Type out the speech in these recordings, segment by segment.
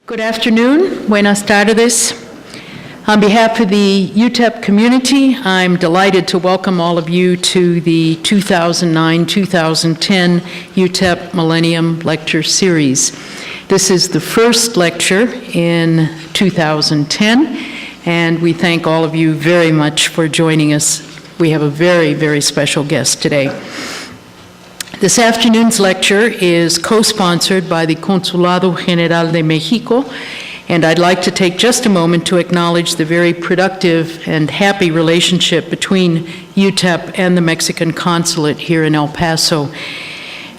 Good afternoon. Buenas tardes. On behalf of the UTEP community, I'm delighted to welcome all of you to the 2009-2010 UTEP Millennium Lecture Series. This is the first lecture in 2010, and we thank all of you very much for joining us. We have a very, very special guest today. This afternoon's lecture is co-sponsored by the Consulado General de Mexico, and I'd like to take just a moment to acknowledge the very productive and happy relationship between UTEP and the Mexican consulate here in El Paso.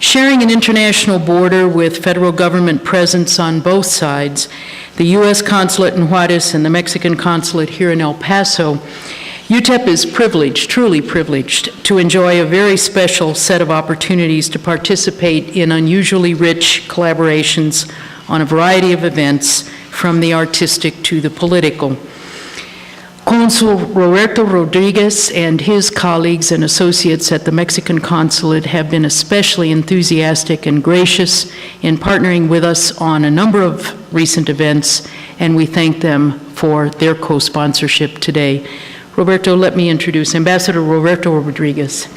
Sharing an international border with federal government presence on both sides, the U.S. consulate in Juarez and the Mexican consulate here in El Paso, UTEP is privileged, truly privileged, to enjoy a very special set of opportunities to participate in unusually rich collaborations on a variety of events, from the artistic to the political. Consul Roberto Rodriguez and his colleagues and associates at the Mexican consulate have been especially enthusiastic and gracious in partnering with us on a number of recent events, and we thank them for their co-sponsorship today. Roberto, let me introduce Ambassador Roberto Rodriguez.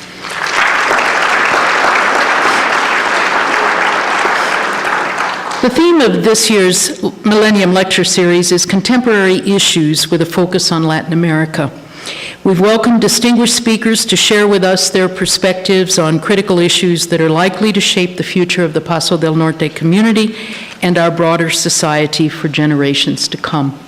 The theme of this year's Millennium Lecture Series is Contemporary Issues with a focus on Latin America. We've welcomed distinguished speakers to share with us their perspectives on critical issues that are likely to shape the future of the Paso del Norte community and our broader society for generations to come.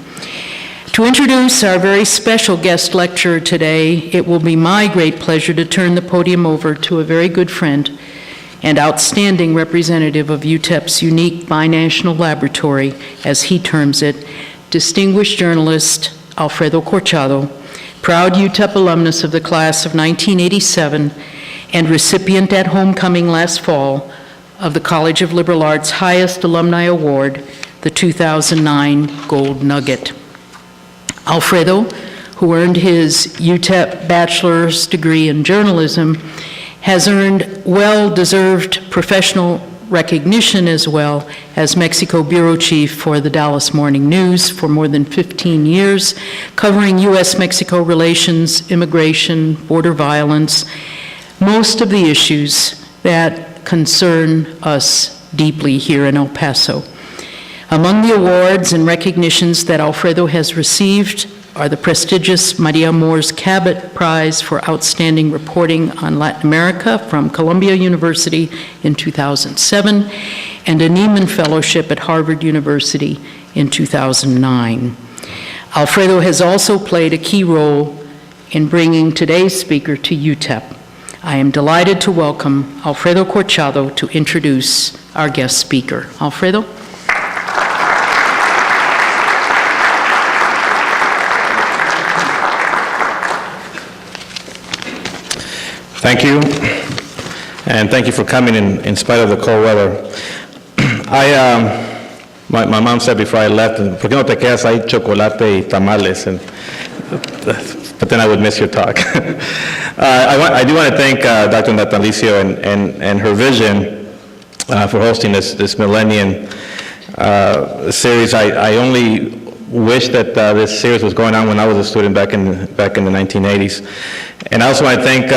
To introduce our very special guest lecturer today, it will be my great pleasure to turn the podium over to a very good friend and outstanding representative of UTEP's unique binational laboratory, as he terms it, distinguished journalist Alfredo Corchado, proud UTEP alumnus of the class of 1987 and recipient at homecoming last fall of the College of Liberal Arts' highest alumni award, the 2009 Gold Nugget. Alfredo, who earned his UTEP bachelor's degree in journalism, has earned well-deserved professional recognition as well as Mexico Bureau Chief for the Dallas Morning News for more than 15 years, covering U.S.-Mexico relations, immigration, border violence, most of the issues that concern us deeply here in El Paso. Among the awards and recognitions that Alfredo has received are the prestigious Maria Moores Cabot Prize for Outstanding Reporting on Latin America from Columbia University in 2007 and a Nieman Fellowship at Harvard University in 2009. Alfredo has also played a key role in bringing today's speaker to UTEP. I am delighted to welcome Alfredo Corchado to introduce our guest speaker. Alfredo? Thank you, and thank you for coming in spite of the cold weather. My mom said before I left, ¿por qué no te quedas ahí chocolate y tamales? But then I would miss your talk. I do want to thank Dr. Natalicio and her vision for hosting this Millennium series. I only wish that this series was going on when I was a student back in the 1980s. And I also want to thank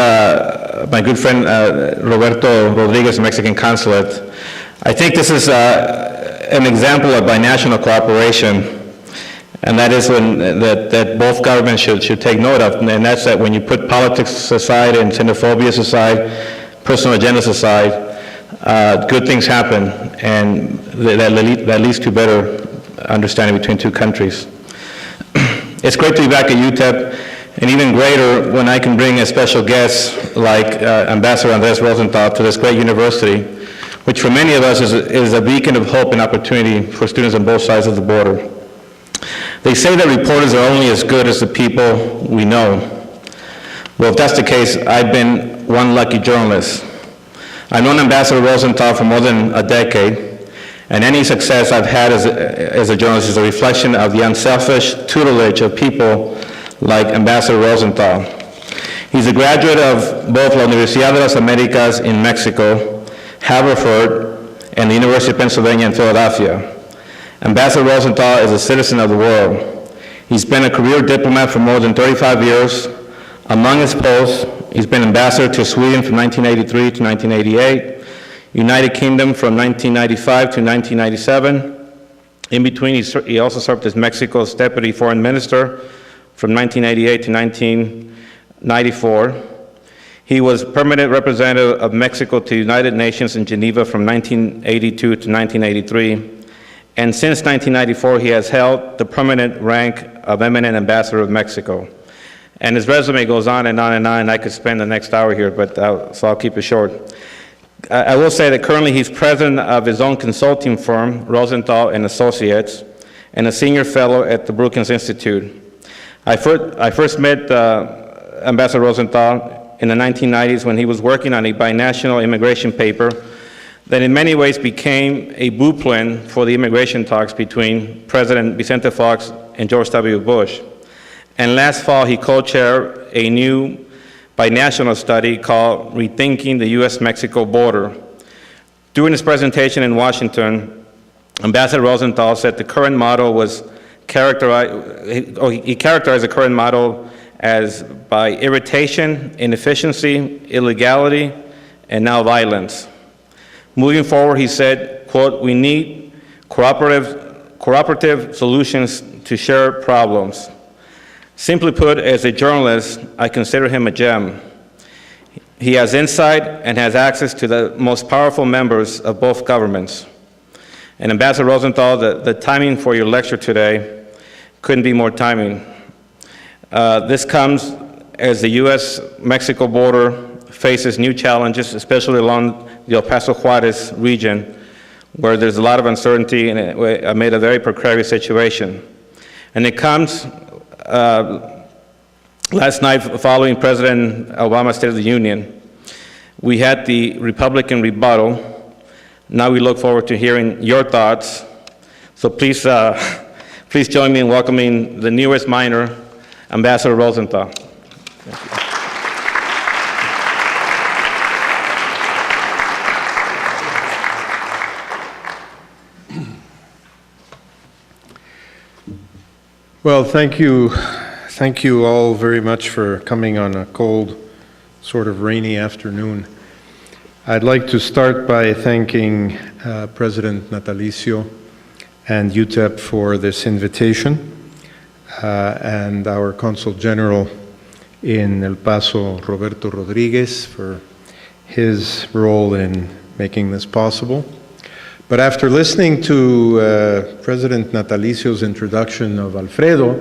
my good friend Roberto Rodriguez, Mexican consulate. I think this is an example of binational cooperation, and that is that both governments should take note of, and that's that when you put politics aside and xenophobia aside, personal agendas aside, good things happen, and that leads to better understanding between two countries. It's great to be back at UTEP, and even greater when I can bring a special guest like Ambassador Andrés Rozental to this great university, which for many of us is a beacon of hope and opportunity for students on both sides of the border. They say that reporters are only as good as the people we know. Well, if that's the case, I've been one lucky journalist. I've known Ambassador Rozental for more than a decade, and any success I've had as a journalist is a reflection of the unselfish tutelage of people like Ambassador Rozental. He's a graduate of both La Universidad de las Americas in Mexico, Haverford, and the University of Pennsylvania in Philadelphia. Ambassador Rozental is a citizen of the world. He's been a career diplomat for more than 35 years. Among his posts, he's been ambassador to Sweden from 1983 to 1988, United Kingdom from 1995 to 1997. In between, he also served as Mexico's deputy foreign minister from 1988 to 1994. He was permanent representative of Mexico to the United Nations in Geneva from 1982 to 1983. And since 1994, he has held the permanent rank of Eminent Ambassador of Mexico. And his resume goes on and on and on, and I could spend the next hour here, so I'll keep it short. I will say that currently he's president of his own consulting firm, Rozental and Associates, and a senior fellow at the Brookings Institute. I first met Ambassador Rozental in the 1990s when he was working on a binational immigration paper that in many ways became a blueprint for the immigration talks between President Vicente Fox and George W. Bush. And last fall, he co-chaired a new binational study called Rethinking the U.S.-Mexico Border. During his presentation in Washington, Ambassador Rozental said the current model was he characterized the current model as by irritation, inefficiency, illegality, and now violence. Moving forward, he said, quote, "We need cooperative solutions to shared problems." Simply put, as a journalist, I consider him a gem. He has insight and has access to the most powerful members of both governments. And Ambassador Rozental, the timing for your lecture today couldn't be more timing. This comes as the U.S.-Mexico border faces new challenges, especially along the El Paso Juarez region, where there's a lot of uncertainty and it made a very precarious situation. And it comes last night following President Obama's State of the Union. We had the Republican rebuttal. Now we look forward to hearing your thoughts. So please join me in welcoming the newest minor, Ambassador Rozental. Thank you. Well, thank you all very much for coming on a cold, sort of rainy afternoon. I'd like to start by thanking President Natalicio and UTEP for this invitation, and our Consul General in El Paso, Roberto Rodriguez, for his role in making this possible. But after listening to President Natalicio's introduction of Alfredo,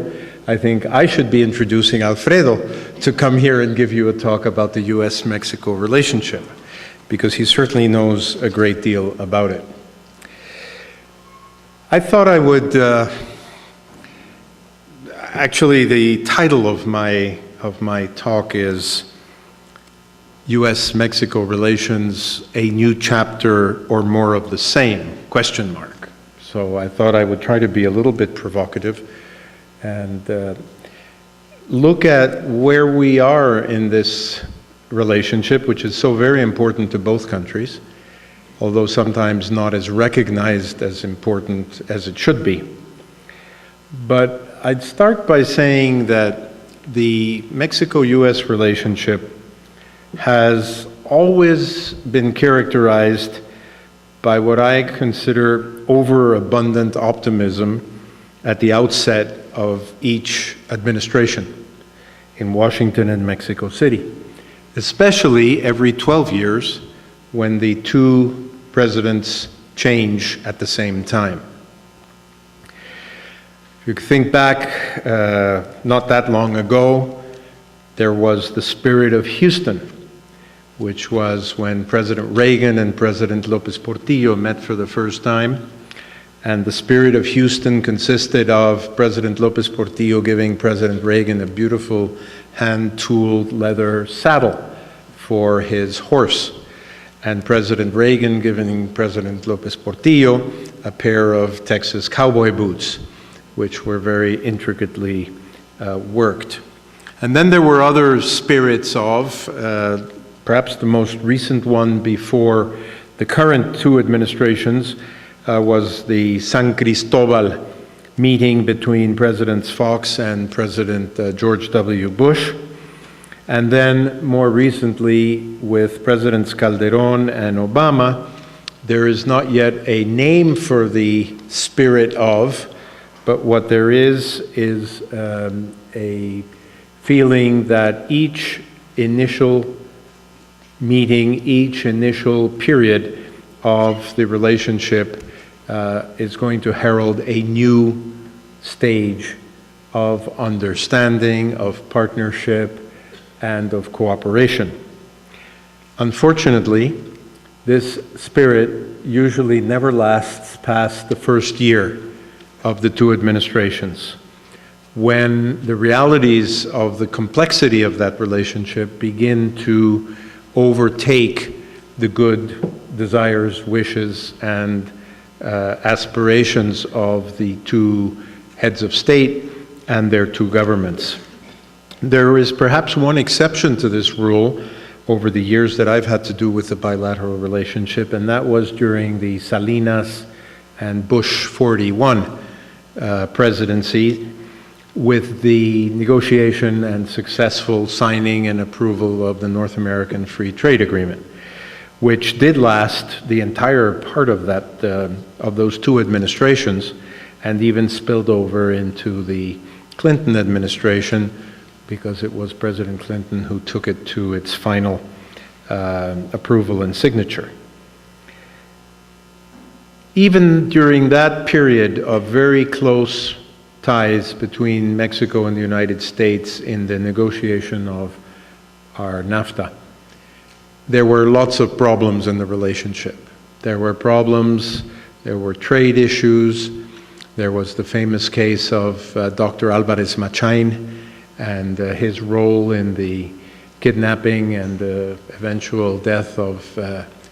I think I should be introducing Alfredo to come here and give you a talk about the U.S.-Mexico relationship, because he certainly knows a great deal about it. I thought I would, actually the title of my talk is U.S.-Mexico relations, a new chapter or more of the same, question mark. So I thought I would try to be a little bit provocative and look at where we are in this relationship, which is so very important to both countries, although sometimes not as recognized as important as it should be. But I'd start by saying that the Mexico-U.S. relationship has always been characterized by what I consider overabundant optimism at the outset of each administration in Washington and Mexico City, especially every 12 years when the two presidents change at the same time. If you think back, not that long ago, there was the spirit of Houston, which was when President Reagan and President Lopez Portillo met for the first time. And the spirit of Houston consisted of President Lopez Portillo giving President Reagan a beautiful hand-tooled leather saddle for his horse, and President Reagan giving President Lopez Portillo a pair of Texas cowboy boots, which were very intricately worked. And then there were other spirits of, perhaps the most recent one before the current two administrations, was the San Cristobal meeting between Presidents Fox and President George W. Bush. And then more recently with Presidents Calderon and Obama, there is not yet a name for the spirit of, but what there is a feeling that each initial meeting, each initial period of the relationship is going to herald a new stage of understanding, of partnership, and of cooperation. Unfortunately, this spirit usually never lasts past the first year of the two administrations, when the realities of the complexity of that relationship begin to overtake the good desires, wishes, and aspirations of the two heads of state and their two governments. There is perhaps one exception to this rule over the years that I've had to do with the bilateral relationship, and that was during the Salinas and Bush 41 presidency, with the negotiation and successful signing and approval of the North American Free Trade Agreement, which did last the entire part of that of those two administrations, and even spilled over into the Clinton administration, because it was President Clinton who took it to its final approval and signature. Even during that period of very close ties between Mexico and the United States in the negotiation of our Nafta, there were lots of problems in the relationship. There were problems, there were trade issues, there was the famous case of Dr. Alvarez Machain and his role in the kidnapping and the eventual death of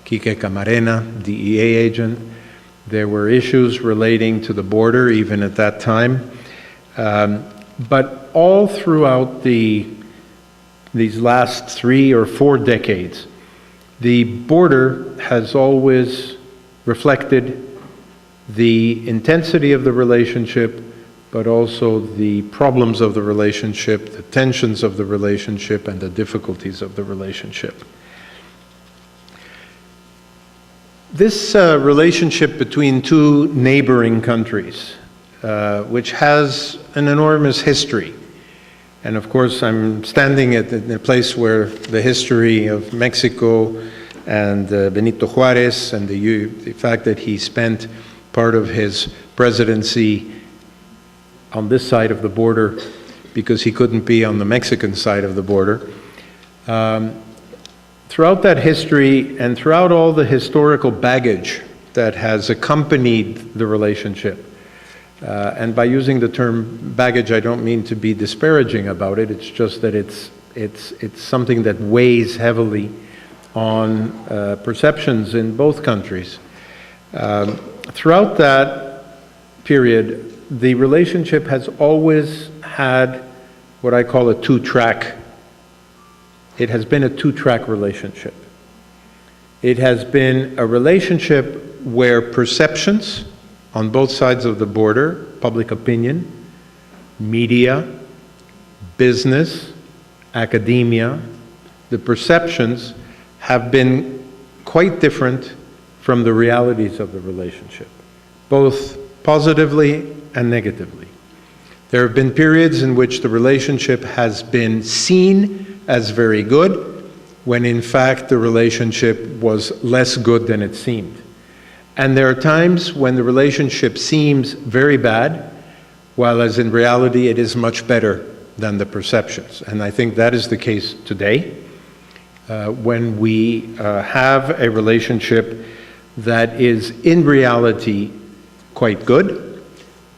Quique Camarena, DEA agent. There were issues relating to the border, even at that time. But all throughout these last 3 or 4 decades, the border has always reflected the intensity of the relationship, but also the problems of the relationship, the tensions of the relationship, and the difficulties of the relationship. This relationship between two neighboring countries, which has an enormous history, and of course I'm standing at the place where the history of Mexico and Benito Juárez and the fact that he spent part of his presidency on this side of the border because he couldn't be on the Mexican side of the border. Throughout that history and throughout all the historical baggage that has accompanied the relationship, and by using the term baggage, I don't mean to be disparaging about it, it's just that it's something that weighs heavily on perceptions in both countries. Throughout that period, the relationship has always had what I call a two-track. It has been a two-track relationship. It has been a relationship where perceptions on both sides of the border, public opinion, media, business, academia, the perceptions have been quite different from the realities of the relationship, both positively and negatively. There have been periods in which the relationship has been seen as very good, when in fact the relationship was less good than it seemed. And there are times when the relationship seems very bad, while as in reality it is much better than the perceptions. And I think that is the case today, when we have a relationship that is in reality quite good,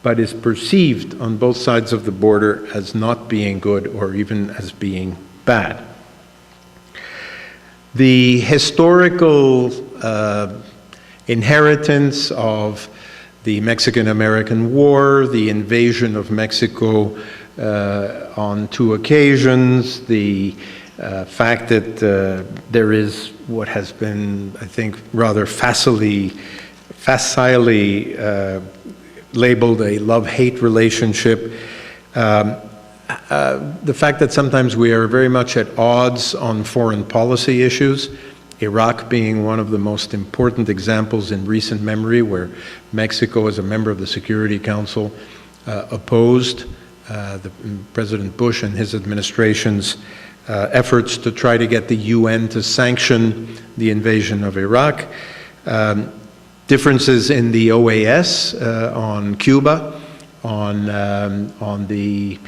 but is perceived on both sides of the border as not being good or even as being bad. The historical inheritance of the Mexican-American War, the invasion of Mexico on 2 occasions, the fact that there is what has been, I think, rather facilely facilely labeled a love-hate relationship. The fact that sometimes we are very much at odds on foreign policy issues, Iraq being one of the most important examples in recent memory, where Mexico, as a member of the Security Council, opposed President Bush and his administration's efforts to try to get the UN to sanction the invasion of Iraq. Differences in the OAS on Cuba, on the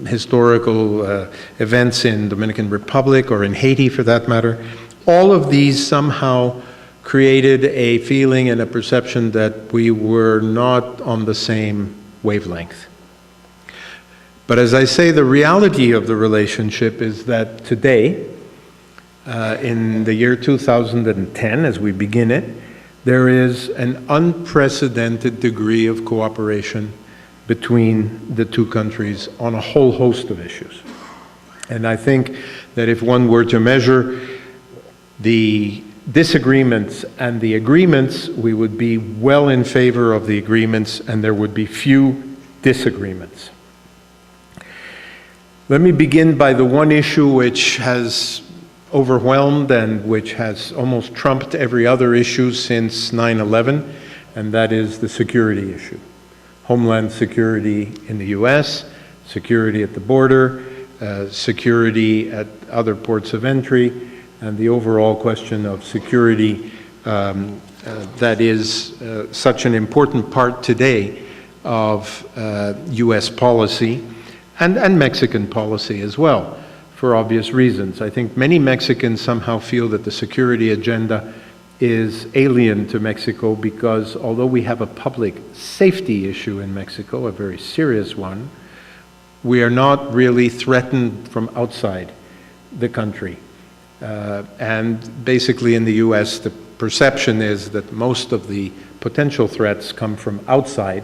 historical events in Dominican Republic or in Haiti for that matter. All of these somehow created a feeling and a perception that we were not on the same wavelength. But as I say, the reality of the relationship is that today, in the year 2010, as we begin it, there is an unprecedented degree of cooperation between the two countries on a whole host of issues. And I think that if one were to measure the disagreements and the agreements, we would be well in favor of the agreements and there would be few disagreements. Let me begin by the one issue which has overwhelmed and which has almost trumped every other issue since 9/11, and that is the security issue. Homeland security in the US, security at the border, security at other ports of entry, and the overall question of security that is such an important part today of US policy and Mexican policy as well, for obvious reasons. I think many Mexicans somehow feel that the security agenda is alien to Mexico because although we have a public safety issue in Mexico, a very serious one, we are not really threatened from outside the country. And basically in the US, the perception is that most of the potential threats come from outside,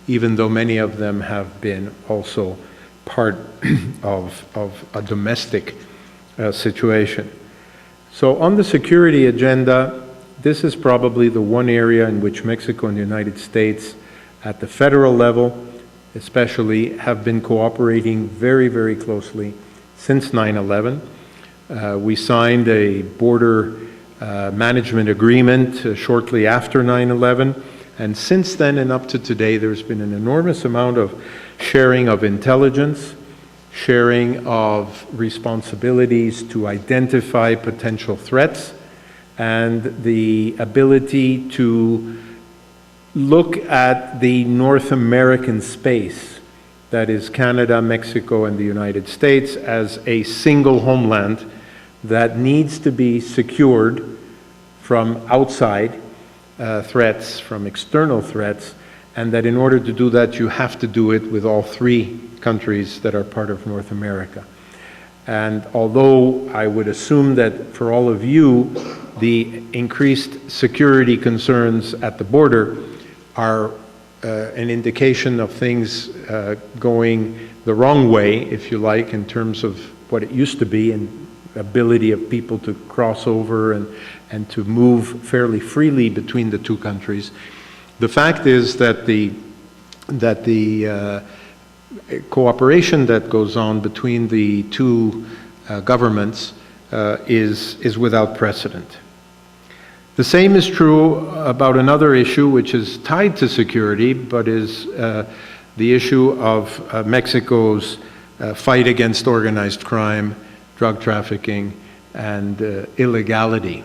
even though many of them have been also part of a domestic situation. So on the security agenda, this is probably the one area in which Mexico and the United States at the federal level especially have been cooperating very, very closely since 9/11. We signed a border management agreement shortly after 9/11, and since then and up to today there's been an enormous amount of sharing of intelligence, sharing of responsibilities to identify potential threats, and the ability to look at the North American space, that is Canada, Mexico, and the United States, as a single homeland that needs to be secured from outside threats, from external threats, and that in order to do that, you have to do it with all three countries that are part of North America. And although I would assume that for all of you, the increased security concerns at the border are an indication of things going the wrong way, if you like, in terms of what it used to be and ability of people to cross over and to move fairly freely between the two countries. The fact is that the cooperation that goes on between the two governments is without precedent. The same is true about another issue which is tied to security, but is the issue of Mexico's fight against organized crime, drug trafficking, and illegality.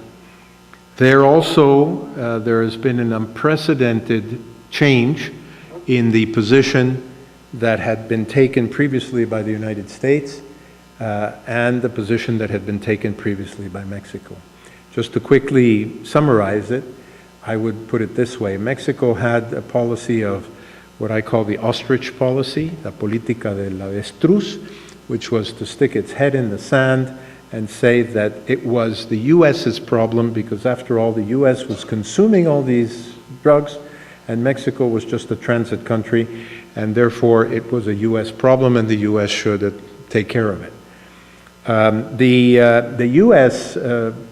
There also, there has been an unprecedented change in the position that had been taken previously by the United States and the position that had been taken previously by Mexico. Just to quickly summarize it, I would put it this way. Mexico had a policy of what I call the ostrich policy, la política del avestruz, which was to stick its head in the sand and say that it was the US's problem because after all, the US was consuming all these drugs and Mexico was just a transit country, and therefore it was a US problem and the US should take care of it. The US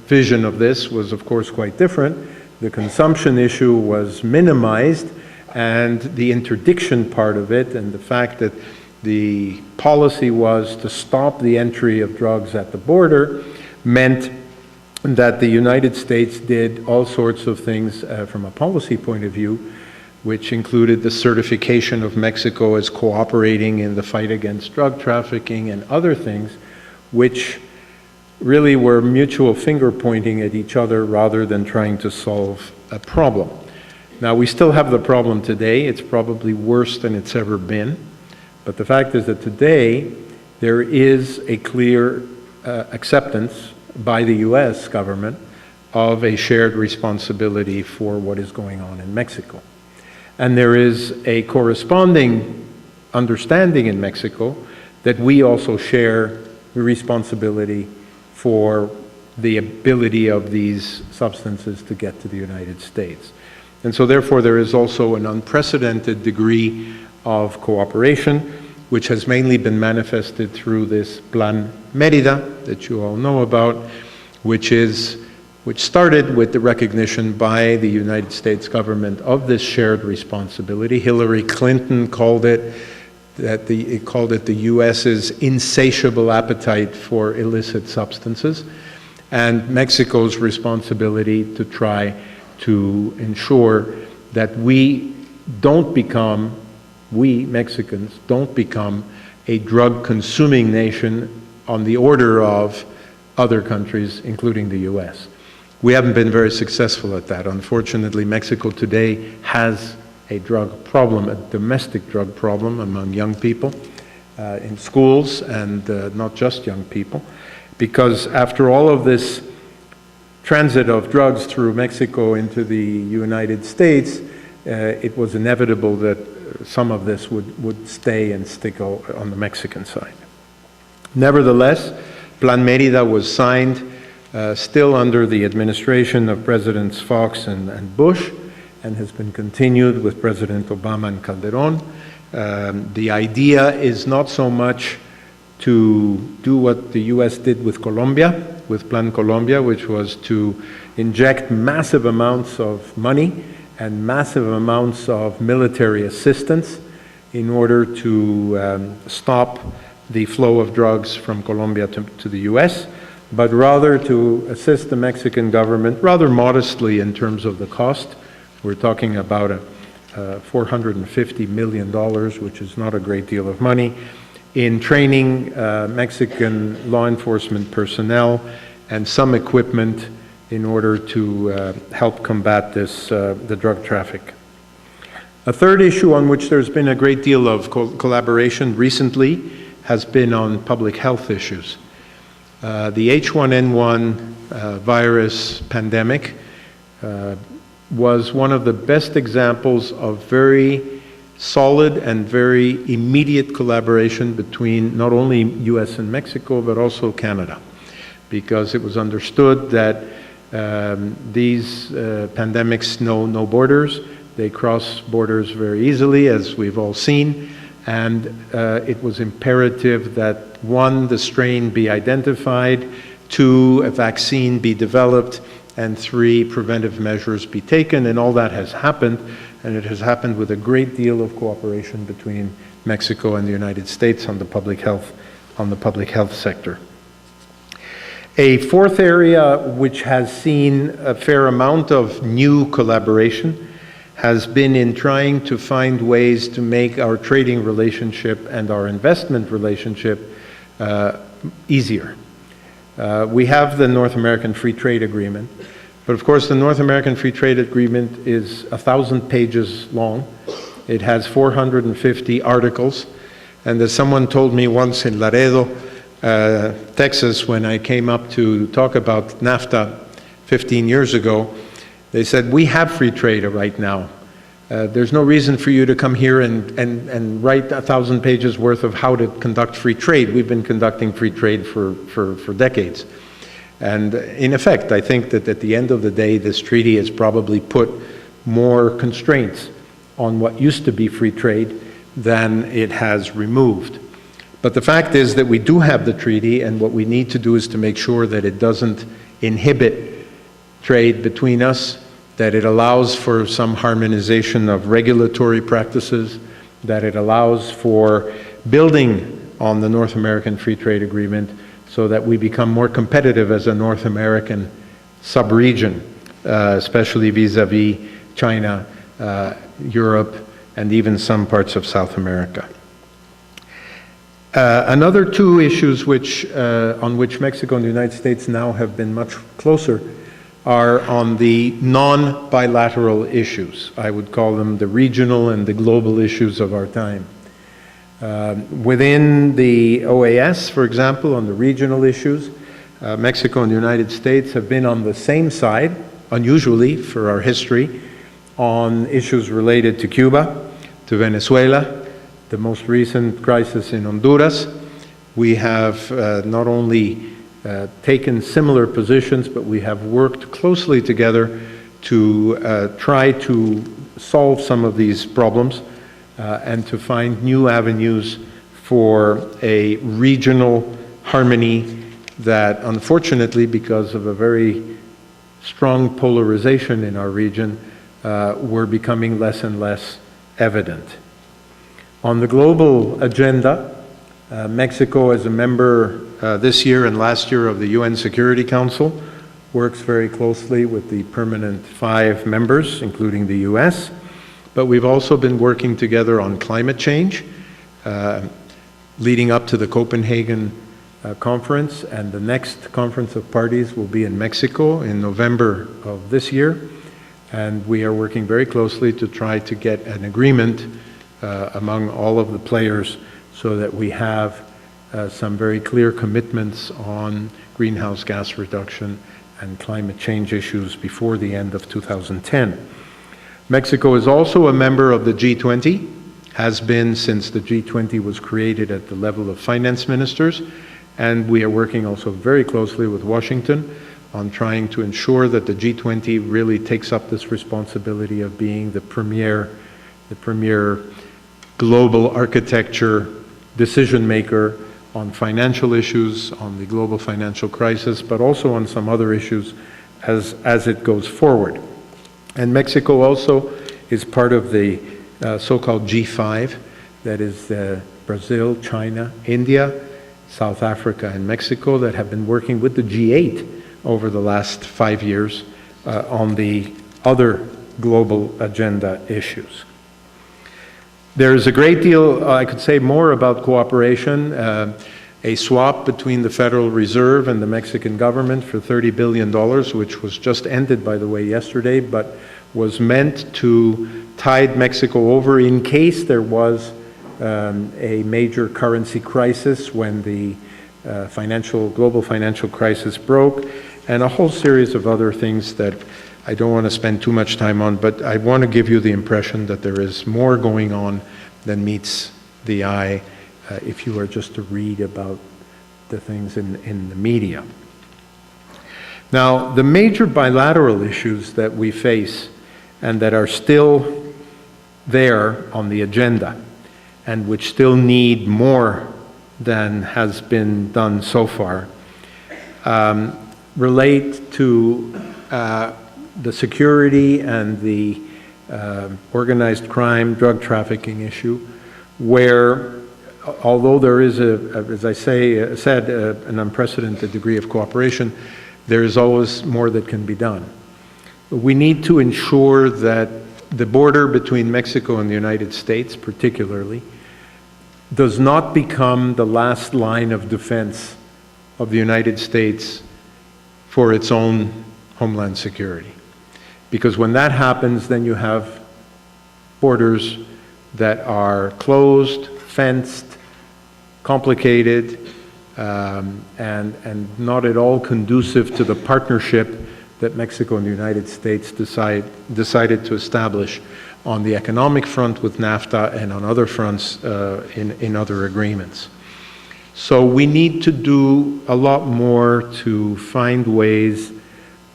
vision of this was of course quite different. The consumption issue was minimized, and the interdiction part of it, and the fact that the policy was to stop the entry of drugs at the border, meant that the United States did all sorts of things from a policy point of view, which included the certification of Mexico as cooperating in the fight against drug trafficking and other things, which really were mutual finger pointing at each other rather than trying to solve a problem. Now, we still have the problem today. It's probably worse than it's ever been. But the fact is that today there is a clear acceptance by the US government of a shared responsibility for what is going on in Mexico. And there is a corresponding understanding in Mexico that we also share the responsibility for the ability of these substances to get to the United States. And so therefore there is also an unprecedented degree of cooperation, which has mainly been manifested through this Plan Mérida that you all know about, which started with the recognition by the United States government of this shared responsibility. Hillary Clinton called it the US's insatiable appetite for illicit substances, and Mexico's responsibility to try to ensure that we Mexicans don't become a drug-consuming nation on the order of other countries, including the US. We haven't been very successful at that. Unfortunately, Mexico today has a drug problem, a domestic drug problem among young people in schools, and not just young people, because after all of this transit of drugs through Mexico into the United States, it was inevitable that some of this would stay and stick on the Mexican side. Nevertheless, Plan Mérida was signed still under the administration of Presidents Fox and Bush, and has been continued with President Obama and Calderón. The idea is not so much to do what the US did with Colombia, with Plan Colombia, which was to inject massive amounts of money and massive amounts of military assistance in order to stop the flow of drugs from Colombia to the US, but rather to assist the Mexican government rather modestly in terms of the cost. We're talking about $450 million, which is not a great deal of money, in training Mexican law enforcement personnel and some equipment in order to help combat the drug traffic. A third issue on which there's been a great deal of collaboration recently has been on public health issues. The H1N1 virus pandemic was one of the best examples of very solid and very immediate collaboration between not only US and Mexico, but also Canada, because it was understood that these pandemics know no borders. They cross borders very easily, as we've all seen, and it was imperative that, one, the strain be identified, two, a vaccine be developed, and three, preventive measures be taken, and all that has happened, and it has happened with a great deal of cooperation between Mexico and the United States on the public health sector. A fourth area which has seen a fair amount of new collaboration has been in trying to find ways to make our trading relationship and our investment relationship easier. We have the North American Free Trade Agreement, but of course the North American Free Trade Agreement is 1,000 pages long. It has 450 articles, and as someone told me once in Laredo, Texas, when I came up to talk about Nafta 15 years ago, they said, we have free trade right now. There's no reason for you to come here and write 1,000 pages worth of how to conduct free trade. We've been conducting free trade for decades. And in effect, I think that at the end of the day, this treaty has probably put more constraints on what used to be free trade than it has removed. But the fact is that we do have the treaty, and what we need to do is to make sure that it doesn't inhibit trade between us, that it allows for some harmonization of regulatory practices, that it allows for building on the North American Free Trade Agreement so that we become more competitive as a North American sub-region, especially vis-a-vis China, Europe, and even some parts of South America. Another two issues on which Mexico and the United States now have been much closer are on the non-bilateral issues. I would call them the regional and the global issues of our time. Within the OAS, for example, on the regional issues, Mexico and the United States have been on the same side, unusually for our history, on issues related to Cuba, to Venezuela, the most recent crisis in Honduras. We have not only taken similar positions, but we have worked closely together to try to solve some of these problems and to find new avenues for a regional harmony that, unfortunately, because of a very strong polarization in our region, were becoming less and less evident. On the global agenda, Mexico, as a member this year and last year of the UN Security Council, works very closely with the permanent 5 members, including the US. But we've also been working together on climate change, leading up to the Copenhagen conference, and the next conference of parties will be in Mexico in November of this year. And we are working very closely to try to get an agreement among all of the players so that we have some very clear commitments on greenhouse gas reduction and climate change issues before the end of 2010. Mexico is also a member of the G20, has been since the G20 was created at the level of finance ministers, and we are working also very closely with Washington on trying to ensure that the G20 really takes up this responsibility of being the premier global architecture decision maker on financial issues, on the global financial crisis, but also on some other issues as it goes forward. And Mexico also is part of the so-called G5, that is Brazil, China, India, South Africa, and Mexico, that have been working with the G8 over the last 5 years on the other global agenda issues. There is a great deal, I could say more about cooperation, a swap between the Federal Reserve and the Mexican government for $30 billion, which was just ended, by the way, yesterday, but was meant to tide Mexico over in case there was a major currency crisis when the global financial crisis broke, and a whole series of other things that I don't want to spend too much time on, but I want to give you the impression that there is more going on than meets the eye if you are just to read about the things in the media. Now, the major bilateral issues that we face and that are still there on the agenda and which still need more than has been done so far relate to the security and the organized crime, drug trafficking issue, where although there is, as I said, an unprecedented degree of cooperation, there is always more that can be done. We need to ensure that the border between Mexico and the United States, particularly, does not become the last line of defense of the United States for its own homeland security. Because when that happens, then you have borders that are closed, fenced, complicated, and not at all conducive to the partnership that Mexico and the United States decided to establish on the economic front with Nafta and on other fronts in other agreements. So we need to do a lot more to find ways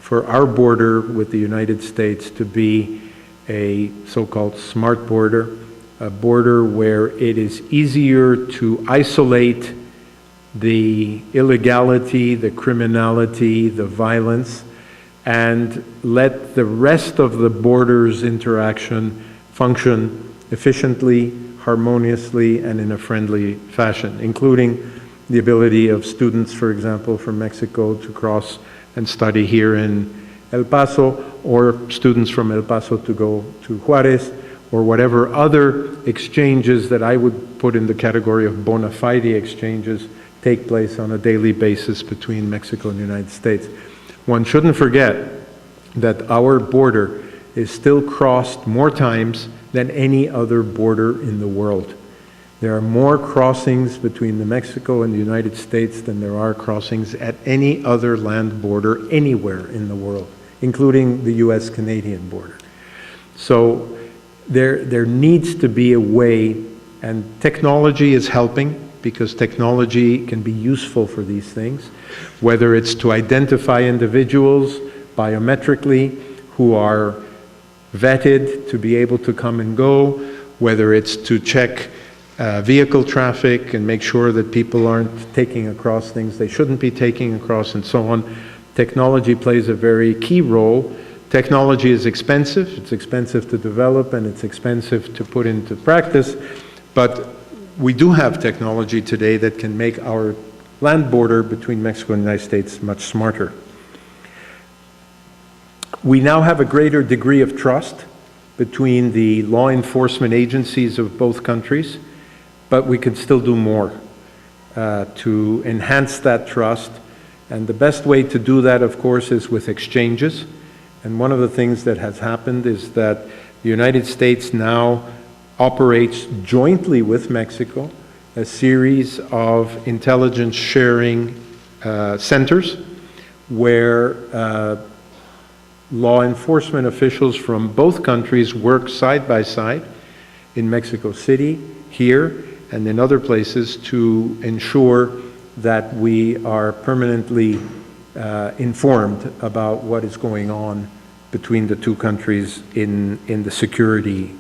for our border with the United States to be a so-called smart border, a border where it is easier to isolate the illegality, the criminality, the violence, and let the rest of the border's interaction function efficiently, harmoniously, and in a friendly fashion, including the ability of students, for example, from Mexico to cross and study here in El Paso, or students from El Paso to go to Juarez, or whatever other exchanges that I would put in the category of bona fide exchanges take place on a daily basis between Mexico and the United States. One shouldn't forget that our border is still crossed more times than any other border in the world. There are more crossings between Mexico and the United States than there are crossings at any other land border anywhere in the world, including the US-Canadian border. So there needs to be a way, and technology is helping, because technology can be useful for these things, whether it's to identify individuals biometrically who are vetted to be able to come and go, whether it's to check vehicle traffic and make sure that people aren't taking across things they shouldn't be taking across, and so on. Technology plays a very key role. Technology is expensive. It's expensive to develop, and it's expensive to put into practice, but we do have technology today that can make our land border between Mexico and the United States much smarter. We now have a greater degree of trust between the law enforcement agencies of both countries, but we could still do more to enhance that trust. And the best way to do that, of course, is with exchanges. And one of the things that has happened is that the United States now operates jointly with Mexico a series of intelligence sharing centers where law enforcement officials from both countries work side by side in Mexico City, here, and in other places to ensure that we are permanently informed about what is going on between the two countries in the security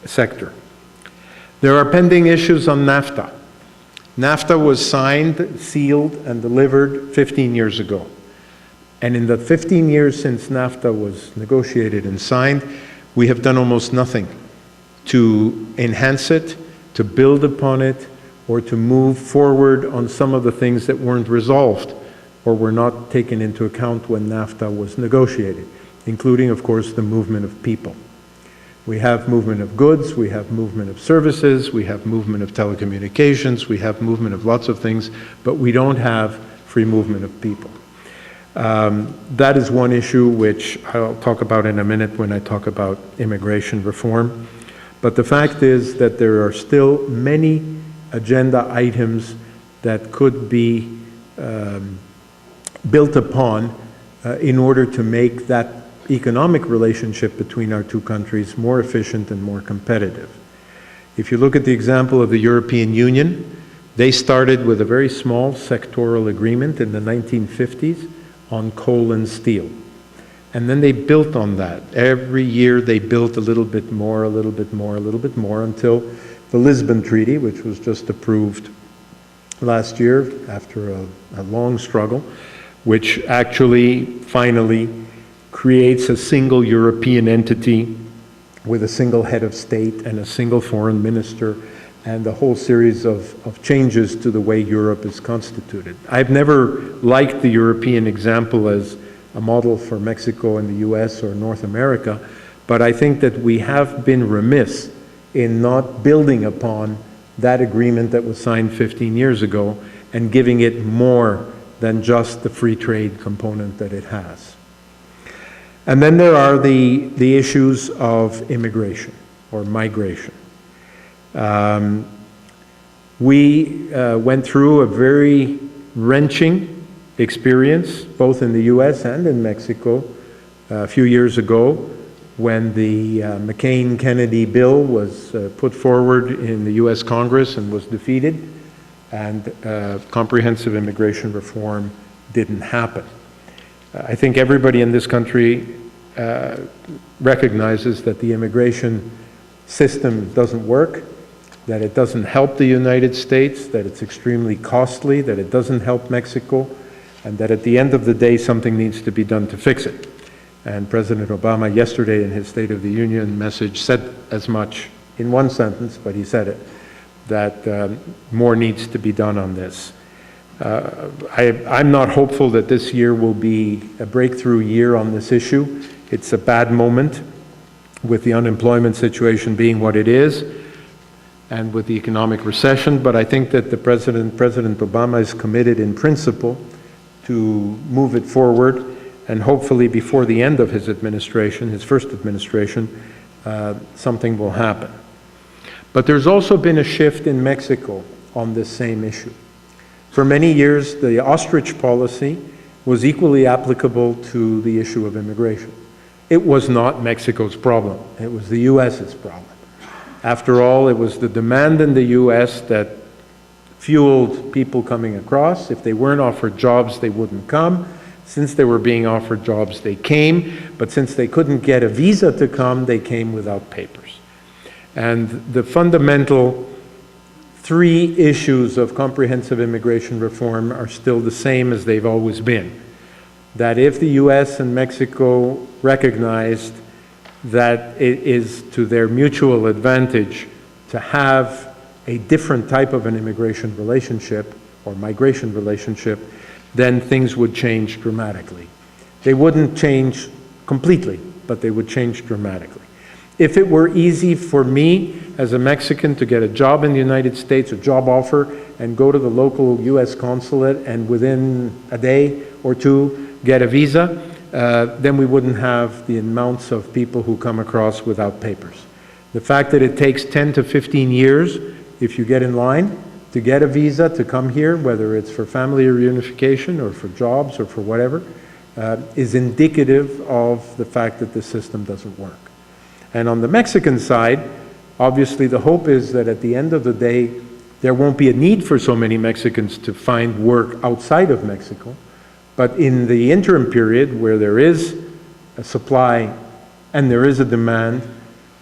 sector. There are pending issues on Nafta. Nafta was signed, sealed, and delivered 15 years ago. And in the 15 years since Nafta was negotiated and signed, we have done almost nothing to enhance it, to build upon it, or to move forward on some of the things that weren't resolved or were not taken into account when Nafta was negotiated, including, of course, the movement of people. We have movement of goods, we have movement of services, we have movement of telecommunications, we have movement of lots of things, but we don't have free movement of people. That is one issue which I'll talk about in a minute when I talk about immigration reform. But the fact is that there are still many agenda items that could be built upon in order to make that economic relationship between our two countries more efficient and more competitive. If you look at the example of the European Union, they started with a very small sectoral agreement in the 1950s on coal and steel. And then they built on that. Every year they built a little bit more, a little bit more, a little bit more, until the Lisbon Treaty, which was just approved last year after a long struggle, which actually finally creates a single European entity with a single head of state and a single foreign minister and a whole series of changes to the way Europe is constituted. I've never liked the European example as a model for Mexico and the US or North America, but I think that we have been remiss in not building upon that agreement that was signed 15 years ago and giving it more than just the free trade component that it has. And then there are the issues of immigration or migration. We went through a very wrenching experience, both in the US and in Mexico, a few years ago when the McCain-Kennedy bill was put forward in the US Congress and was defeated, and comprehensive immigration reform didn't happen. I think everybody in this country recognizes that the immigration system doesn't work, that it doesn't help the United States, that it's extremely costly, that it doesn't help Mexico, and that at the end of the day, something needs to be done to fix it. And President Obama yesterday in his State of the Union message said as much in one sentence, but he said it, that more needs to be done on this. I'm not hopeful that this year will be a breakthrough year on this issue. It's a bad moment with the unemployment situation being what it is and with the economic recession, but I think that President Obama is committed in principle to move it forward, and hopefully before the end of his administration, his first administration, something will happen. But there's also been a shift in Mexico on this same issue. For many years, the ostrich policy was equally applicable to the issue of immigration. It was not Mexico's problem. It was the U.S.'s problem. After all, it was the demand in the U.S. that fueled people coming across. If they weren't offered jobs, they wouldn't come. Since they were being offered jobs, they came. But since they couldn't get a visa to come, they came without papers. And the fundamental three issues of comprehensive immigration reform are still the same as they've always been. That if the U.S. and Mexico recognized that it is to their mutual advantage to have a different type of an immigration relationship or migration relationship, then things would change dramatically. They wouldn't change completely, but they would change dramatically. If it were easy for me as a Mexican to get a job in the United States, a job offer, and go to the local U.S. consulate and within a day or two get a visa, then we wouldn't have the amounts of people who come across without papers. The fact that it takes 10 to 15 years, if you get in line, to get a visa to come here, whether it's for family reunification or for jobs or for whatever, is indicative of the fact that the system doesn't work. And on the Mexican side, obviously the hope is that at the end of the day, there won't be a need for so many Mexicans to find work outside of Mexico. But in the interim period where there is a supply and there is a demand,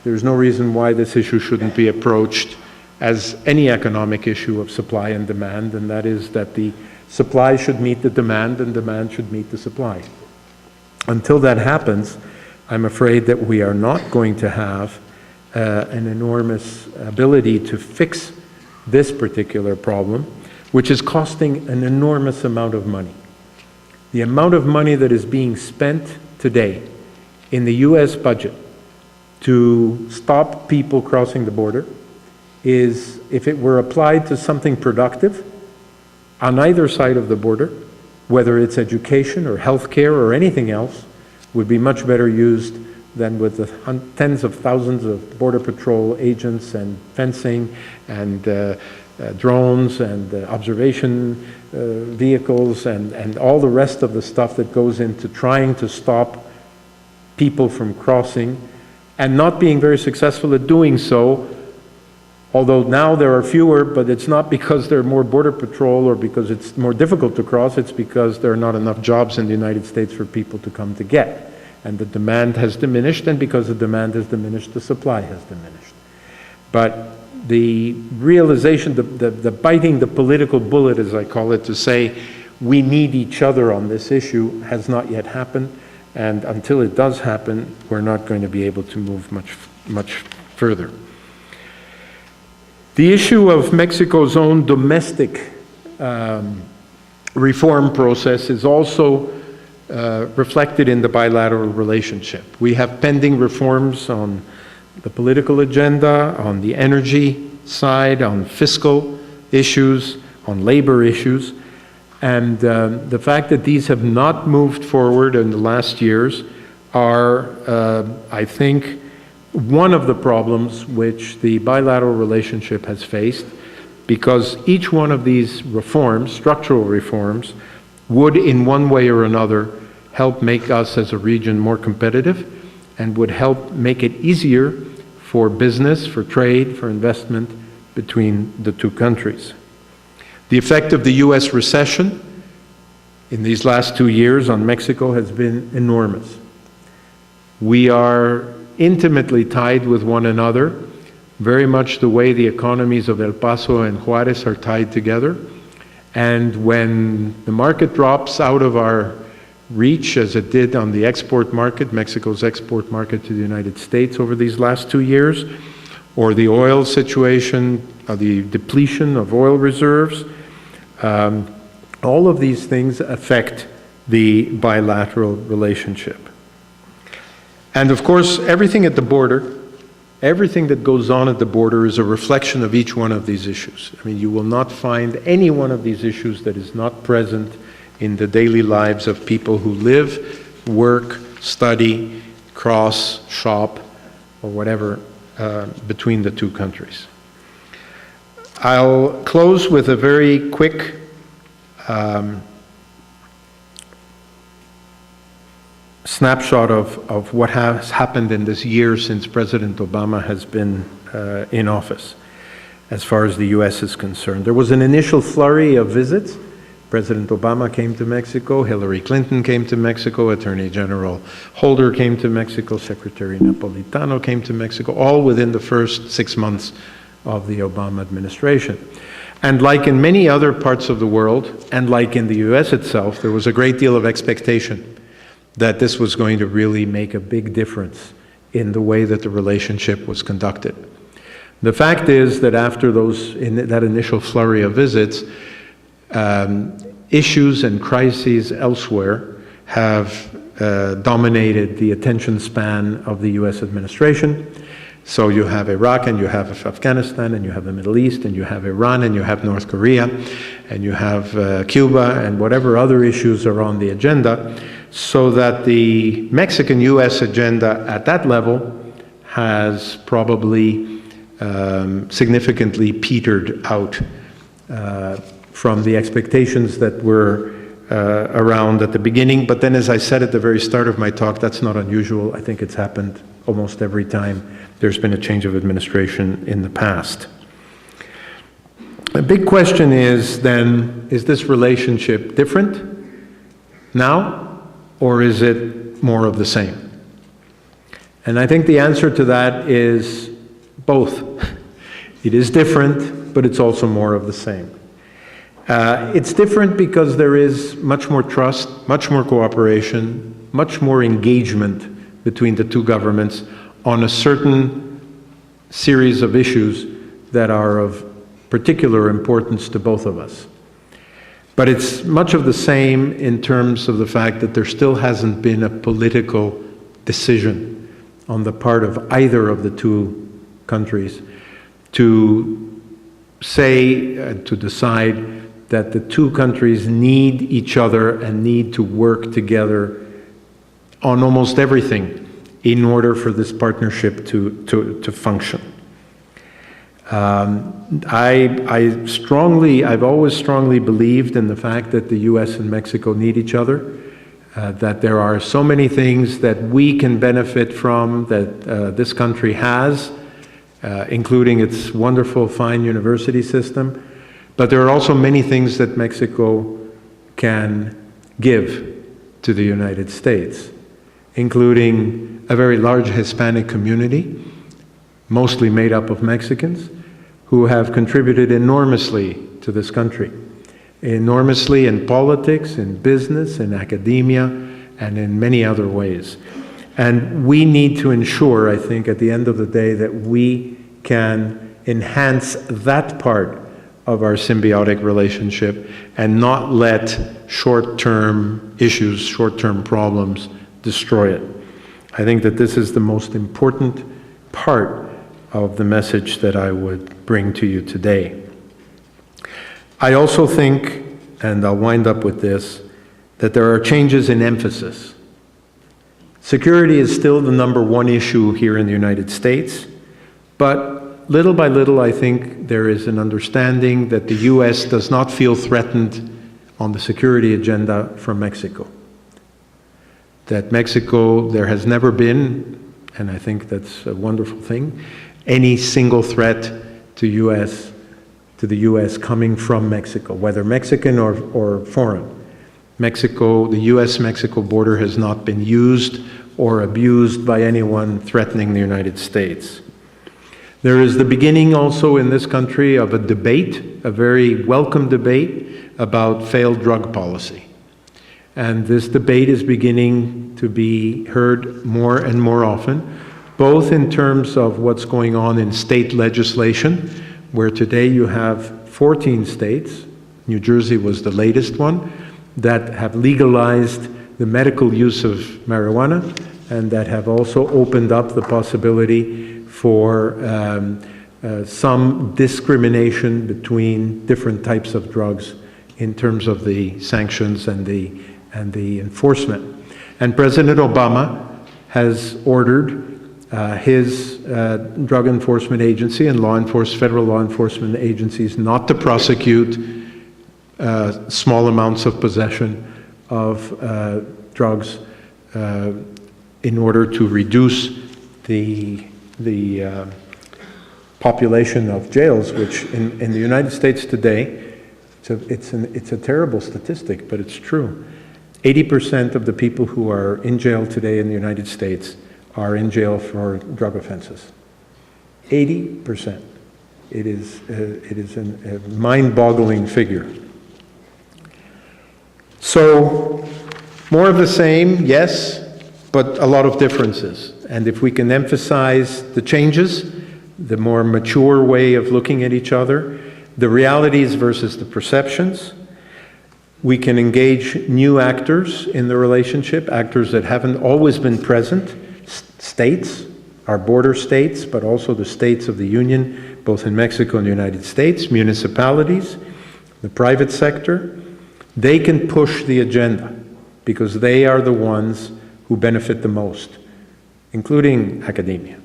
there's no reason why this issue shouldn't be approached as any economic issue of supply and demand, and that is that the supply should meet the demand and demand should meet the supply. Until that happens, I'm afraid that we are not going to have an enormous ability to fix this particular problem, which is costing an enormous amount of money. The amount of money that is being spent today in the U.S. budget to stop people crossing the border is, if it were applied to something productive on either side of the border, whether it's education or healthcare or anything else, would be much better used than with the tens of thousands of Border Patrol agents and fencing and drones and observation vehicles and all the rest of the stuff that goes into trying to stop people from crossing and not being very successful at doing so. Although now there are fewer, but it's not because there are more Border Patrol or because it's more difficult to cross, it's because there are not enough jobs in the United States for people to come to get. And the demand has diminished, and because the demand has diminished, the supply has diminished. But the realization, the biting the political bullet, as I call it, to say we need each other on this issue has not yet happened, and until it does happen, we're not going to be able to move much further. The issue of Mexico's own domestic reform process is also reflected in the bilateral relationship. We have pending reforms on the political agenda, on the energy side, on fiscal issues, on labor issues, and the fact that these have not moved forward in the last years are, I think, one of the problems which the bilateral relationship has faced, because each one of these reforms, structural reforms, would in one way or another help make us as a region more competitive and would help make it easier for business, for trade, for investment between the two countries. The effect of the U.S. recession in these last 2 years on Mexico has been enormous. We are intimately tied with one another, very much the way the economies of El Paso and Juarez are tied together. And when the market drops out of our reach, as it did on the export market, Mexico's export market to the United States over these last 2 years, or the oil situation, the depletion of oil reserves, all of these things affect the bilateral relationship. And of course, everything at the border, everything that goes on at the border is a reflection of each one of these issues. I mean, you will not find any one of these issues that is not present in the daily lives of people who live, work, study, cross, shop, or whatever between the two countries. I'll close with a very quick snapshot of what has happened in this year since President Obama has been in office, as far as the U.S. is concerned. There was an initial flurry of visits. President Obama came to Mexico, Hillary Clinton came to Mexico, Attorney General Holder came to Mexico, Secretary Napolitano came to Mexico, all within the first 6 months of the Obama administration. And like in many other parts of the world, and like in the U.S. itself, there was a great deal of expectation that this was going to really make a big difference in the way that the relationship was conducted. The fact is that after that initial flurry of visits, issues and crises elsewhere have dominated the attention span of the U.S. administration. So you have Iraq, and you have Afghanistan, and you have the Middle East, and you have Iran, and you have North Korea, and you have Cuba, and whatever other issues are on the agenda, so that the Mexican-U.S. agenda at that level has probably significantly petered out from the expectations that were around at the beginning. But then, as I said at the very start of my talk, that's not unusual. I think it's happened almost every time there's been a change of administration in the past. A big question is then, is this relationship different now, or is it more of the same? And I think the answer to that is both. It is different, but it's also more of the same. It's different because there is much more trust, much more cooperation, much more engagement between the two governments on a certain series of issues that are of particular importance to both of us. But it's much of the same in terms of the fact that there still hasn't been a political decision on the part of either of the two countries to say, to decide that the two countries need each other and need to work together on almost everything in order for this partnership to function. I've always strongly believed in the fact that the U.S. and Mexico need each other, that there are so many things that we can benefit from that this country has, including its wonderful, fine university system, but there are also many things that Mexico can give to the United States, including a very large Hispanic community, mostly made up of Mexicans, who have contributed enormously to this country, enormously in politics, in business, in academia, and in many other ways. And we need to ensure, I think, at the end of the day, that we can enhance that part of our symbiotic relationship and not let short-term issues, short-term problems destroy it. I think that this is the most important part of the message that I would bring to you today. I also think, and I'll wind up with this, that there are changes in emphasis. Security is still the #1 issue here in the United States, but little by little, I think there is an understanding that the U.S. does not feel threatened on the security agenda from Mexico. That Mexico, there has never been, and I think that's a wonderful thing, any single threat to the U.S. coming from Mexico, whether Mexican or foreign. Mexico, the U.S.-Mexico border has not been used or abused by anyone threatening the United States. There is the beginning also in this country of a debate, a very welcome debate about failed drug policy. And this debate is beginning to be heard more and more often, both in terms of what's going on in state legislation, where today you have 14 states, New Jersey was the latest one, that have legalized the medical use of marijuana and that have also opened up the possibility for some discrimination between different types of drugs in terms of the sanctions and the enforcement. And President Obama has ordered his drug enforcement agency and federal law enforcement agencies not to prosecute small amounts of possession of drugs in order to reduce the population of jails, which in the United States today, it's a terrible statistic, but it's true. 80% of the people who are in jail today in the United States are in jail for drug offenses. 80%. It is a mind-boggling figure. So, more of the same, yes, but a lot of differences. And if we can emphasize the changes, the more mature way of looking at each other, the realities versus the perceptions, we can engage new actors in the relationship, actors that haven't always been present, states, our border states, but also the states of the Union, both in Mexico and the United States, municipalities, the private sector. They can push the agenda because they are the ones who benefit the most, including academia.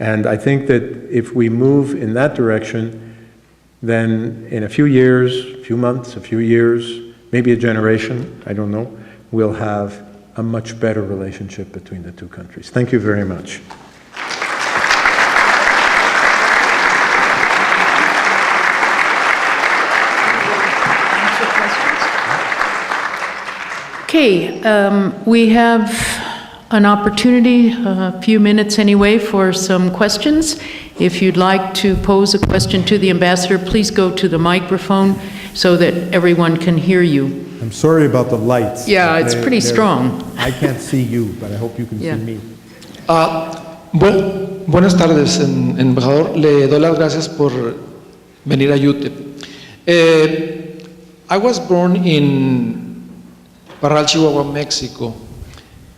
And I think that if we move in that direction, then in a few years, a few months, a few years, maybe a generation, I don't know, we'll have a much better relationship between the two countries. Thank you very much. Okay, we have an opportunity, a few minutes anyway, for some questions. If you'd like to pose a question to the ambassador, please go to the microphone so that everyone can hear you. I'm sorry about the lights. Yeah, it's pretty strong. I can't see you, but I hope you can Yeah. see me. Buenas tardes, embajador. Le doy las gracias por venir a UTEP. I was born in Parral, Chihuahua, Mexico,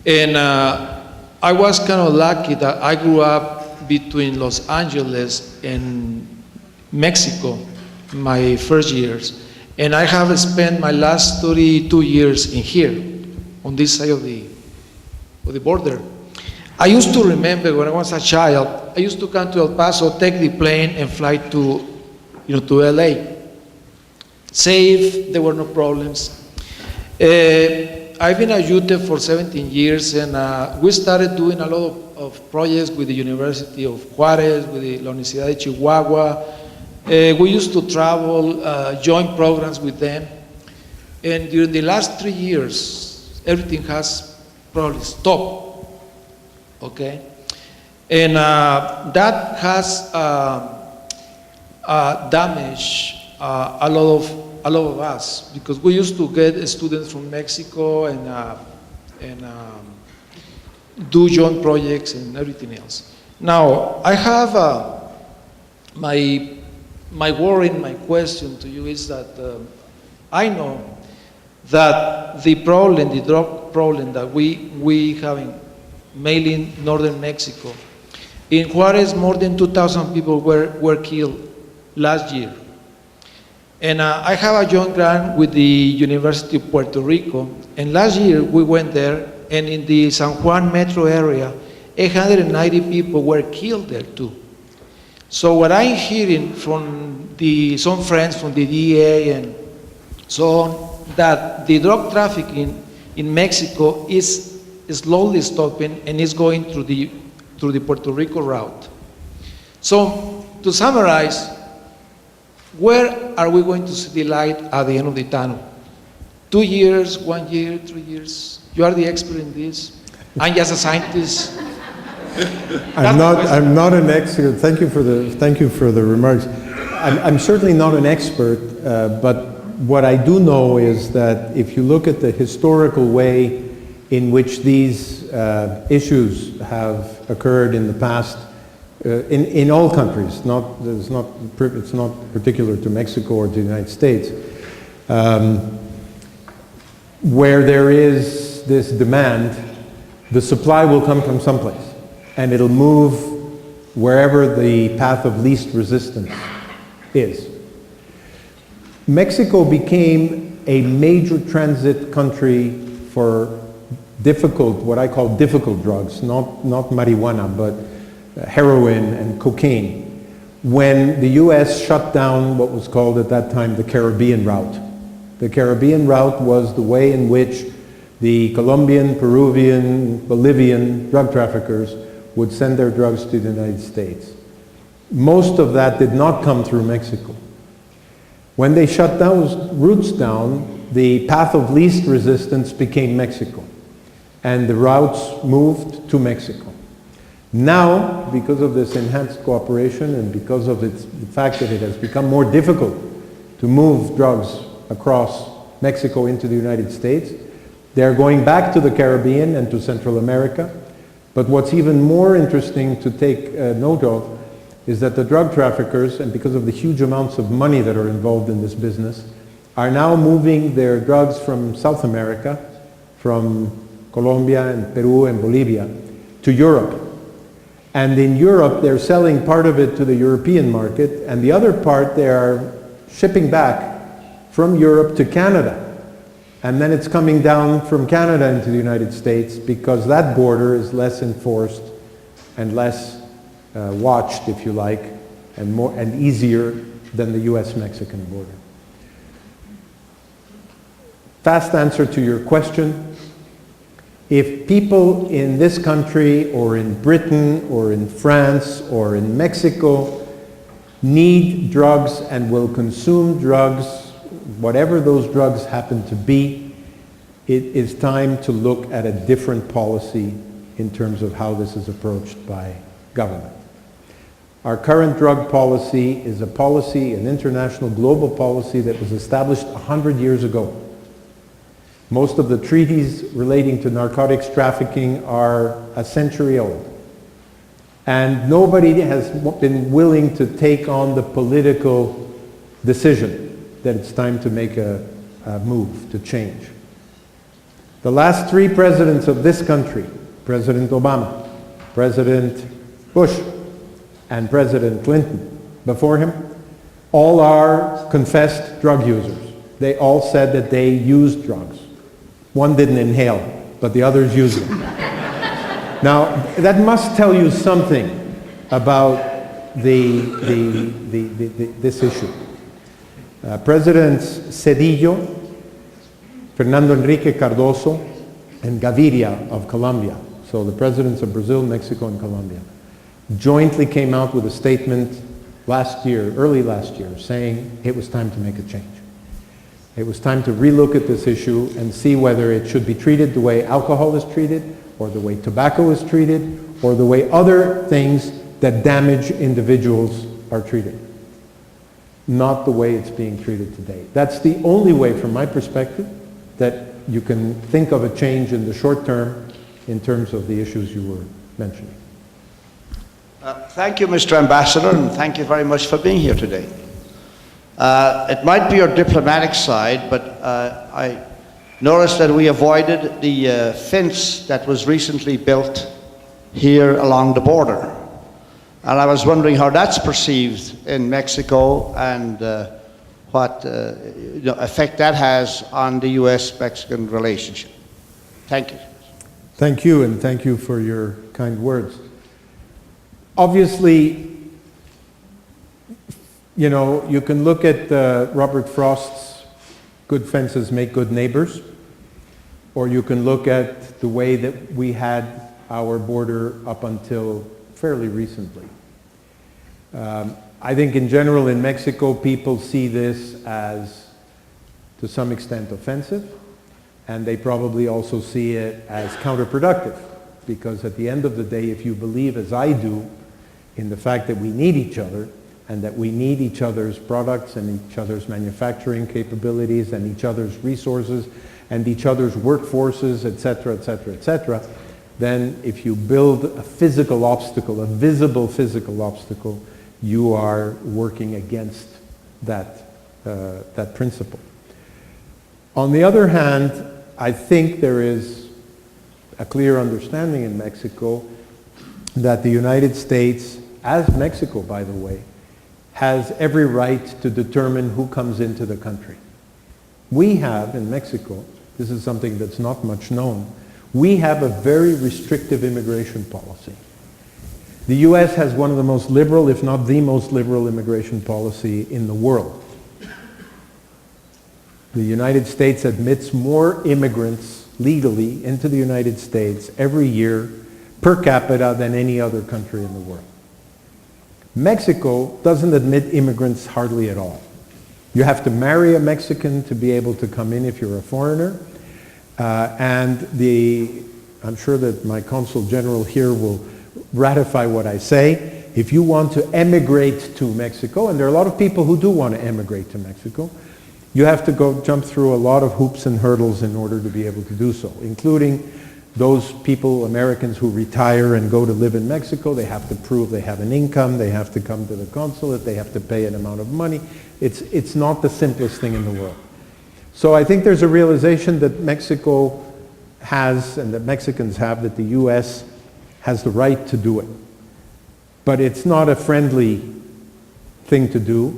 and I was kind of lucky that I grew up between Los Angeles and Mexico, my first years, and I have spent my last 32 years in here, on this side of the border. I used to remember when I was a child, I used to come to El Paso, take the plane and fly to LA. Safe, there were no problems. I've been at UTEP for 17 years, and we started doing a lot of projects with the University of Juarez, with the La Universidad de Chihuahua. We used to travel, join programs with them. And during the last 3 years, everything has probably stopped, okay? And that has damaged a lot of us, because we used to get students from Mexico and do joint projects and everything else. Now, I have my worry and my question to you is that I know that the drug problem that we have mainly in northern Mexico, in Juarez, more than 2,000 people were killed last year. And I have a joint grant with the University of Puerto Rico, and last year we went there, and in the San Juan metro area, 890 people were killed there too. So what I'm hearing from some friends from the DEA and so on, that the drug trafficking in Mexico is slowly stopping and is going through the Puerto Rico route. So to summarize, where are we going to see the light at the end of the tunnel? 2 years, 1 year, 3 years? You are the expert in this. I'm just a scientist. I'm not an expert. Thank you for the remarks. I'm certainly not an expert, but what I do know is that if you look at the historical way in which these issues have occurred in the past, in all countries, it's not particular to Mexico or to the United States, where there is this demand, the supply will come from someplace, and it'll move wherever the path of least resistance is. Mexico became a major transit country for what I call difficult drugs, not marijuana, but heroin and cocaine, when the US shut down what was called at that time the Caribbean route. The Caribbean route was the way in which the Colombian, Peruvian, Bolivian drug traffickers would send their drugs to the United States. Most of that did not come through Mexico. When they shut those routes down, the path of least resistance became Mexico, and the routes moved to Mexico. Now, because of this enhanced cooperation and because of the fact that it has become more difficult to move drugs across Mexico into the United States, they're going back to the Caribbean and to Central America. But what's even more interesting to take note of is that the drug traffickers, and because of the huge amounts of money that are involved in this business, are now moving their drugs from South America, from Colombia and Peru and Bolivia, to Europe. And in Europe, they're selling part of it to the European market, and the other part they are shipping back from Europe to Canada. And then it's coming down from Canada into the United States because that border is less enforced and less watched, if you like, and easier than the US-Mexican border. Fast answer to your question. If people in this country or in Britain or in France or in Mexico need drugs and will consume drugs, whatever those drugs happen to be, it is time to look at a different policy in terms of how this is approached by government. Our current drug policy is a policy, an international global policy that was established 100 years ago. Most of the treaties relating to narcotics trafficking are a century old. And nobody has been willing to take on the political decision that it's time to make a move, to change. The last three presidents of this country, President Obama, President Bush, and President Clinton before him, all are confessed drug users. They all said that they used drugs. One didn't inhale, but the others used them. Now, that must tell you something about this issue. Presidents Cedillo, Fernando Enrique Cardoso, and Gaviria of Colombia, so the presidents of Brazil, Mexico, and Colombia, jointly came out with a statement early last year, saying it was time to make a change. It was time to relook at this issue and see whether it should be treated the way alcohol is treated, or the way tobacco is treated, or the way other things that damage individuals are treated. Not the way it's being treated today. That's the only way, from my perspective, that you can think of a change in the short term in terms of the issues you were mentioning. Thank you, Mr. Ambassador, and thank you very much for being here today. It might be your diplomatic side, but I noticed that we avoided the fence that was recently built here along the border. And I was wondering how that's perceived in Mexico and what effect that has on the US-Mexican relationship. Thank you. Thank you, and thank you for your kind words. Obviously, you can look at Robert Frost's "Good fences make good neighbors," or you can look at the way that we had our border up until fairly recently. I think in general in Mexico, people see this as, to some extent, offensive, and they probably also see it as counterproductive. because at the end of the day, if you believe, as I do, in the fact that we need each other, and that we need each other's products and each other's manufacturing capabilities and each other's resources and each other's workforces, et cetera, then if you build a physical obstacle, a visible physical obstacle, you are working against that principle. On the other hand, I think there is a clear understanding in Mexico that the United States, as Mexico, by the way, has every right to determine who comes into the country. We have, in Mexico, this is something that's not much known, we have a very restrictive immigration policy. The US has one of the most liberal, if not the most liberal immigration policy in the world. The United States admits more immigrants legally into the United States every year per capita than any other country in the world. Mexico doesn't admit immigrants hardly at all. You have to marry a Mexican to be able to come in if you're a foreigner. I'm sure that my consul general here will ratify what I say. If you want to emigrate to Mexico, and there are a lot of people who do want to emigrate to Mexico, you have to go jump through a lot of hoops and hurdles in order to be able to do so, including those people, Americans who retire and go to live in Mexico. They have to prove they have an income, they have to come to the consulate, they have to pay an amount of money. It's not the simplest thing in the world. So I think there's a realization that Mexico has, and that Mexicans have, that the US has the right to do it. But it's not a friendly thing to do,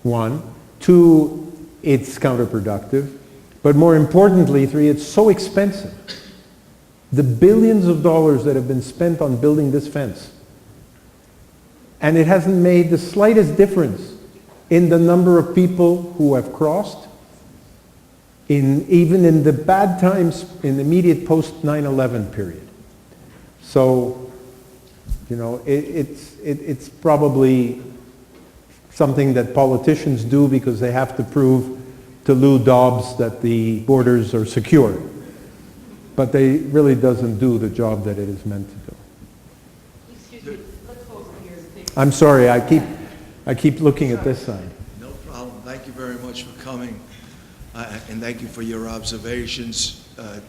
one. Two, it's counterproductive. But more importantly, three, it's so expensive. The billions of dollars that have been spent on building this fence, and it hasn't made the slightest difference in the number of people who have crossed, even in the bad times, in the immediate post 9/11 period. So, you know, it's probably something that politicians do because they have to prove to Lou Dobbs that the borders are secure. But they really doesn't do the job that it is meant to do. Excuse me, let's go over here and take. I'm sorry, I keep looking at this side. No problem. Thank you very much for coming, and thank you for your observations.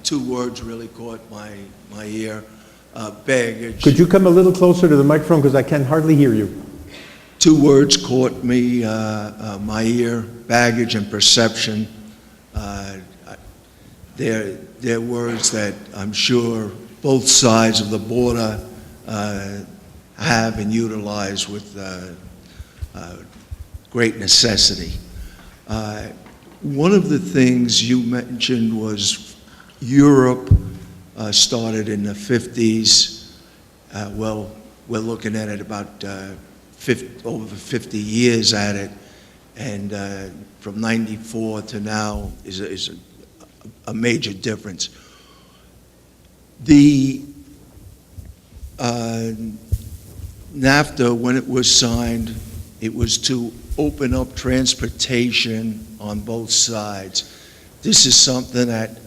Two words really caught my ear. Baggage. Could you come a little closer to the microphone because I can hardly hear you? Two words caught me, my ear: baggage and perception. They're words that I'm sure both sides of the border have and utilize with great necessity. One of the things you mentioned was Europe started in the 50s. Well, we're looking at it about over 50 years at it, and from 94 to now is a major difference. The NAFTA, when it was signed, it was to open up transportation on both sides. This is something that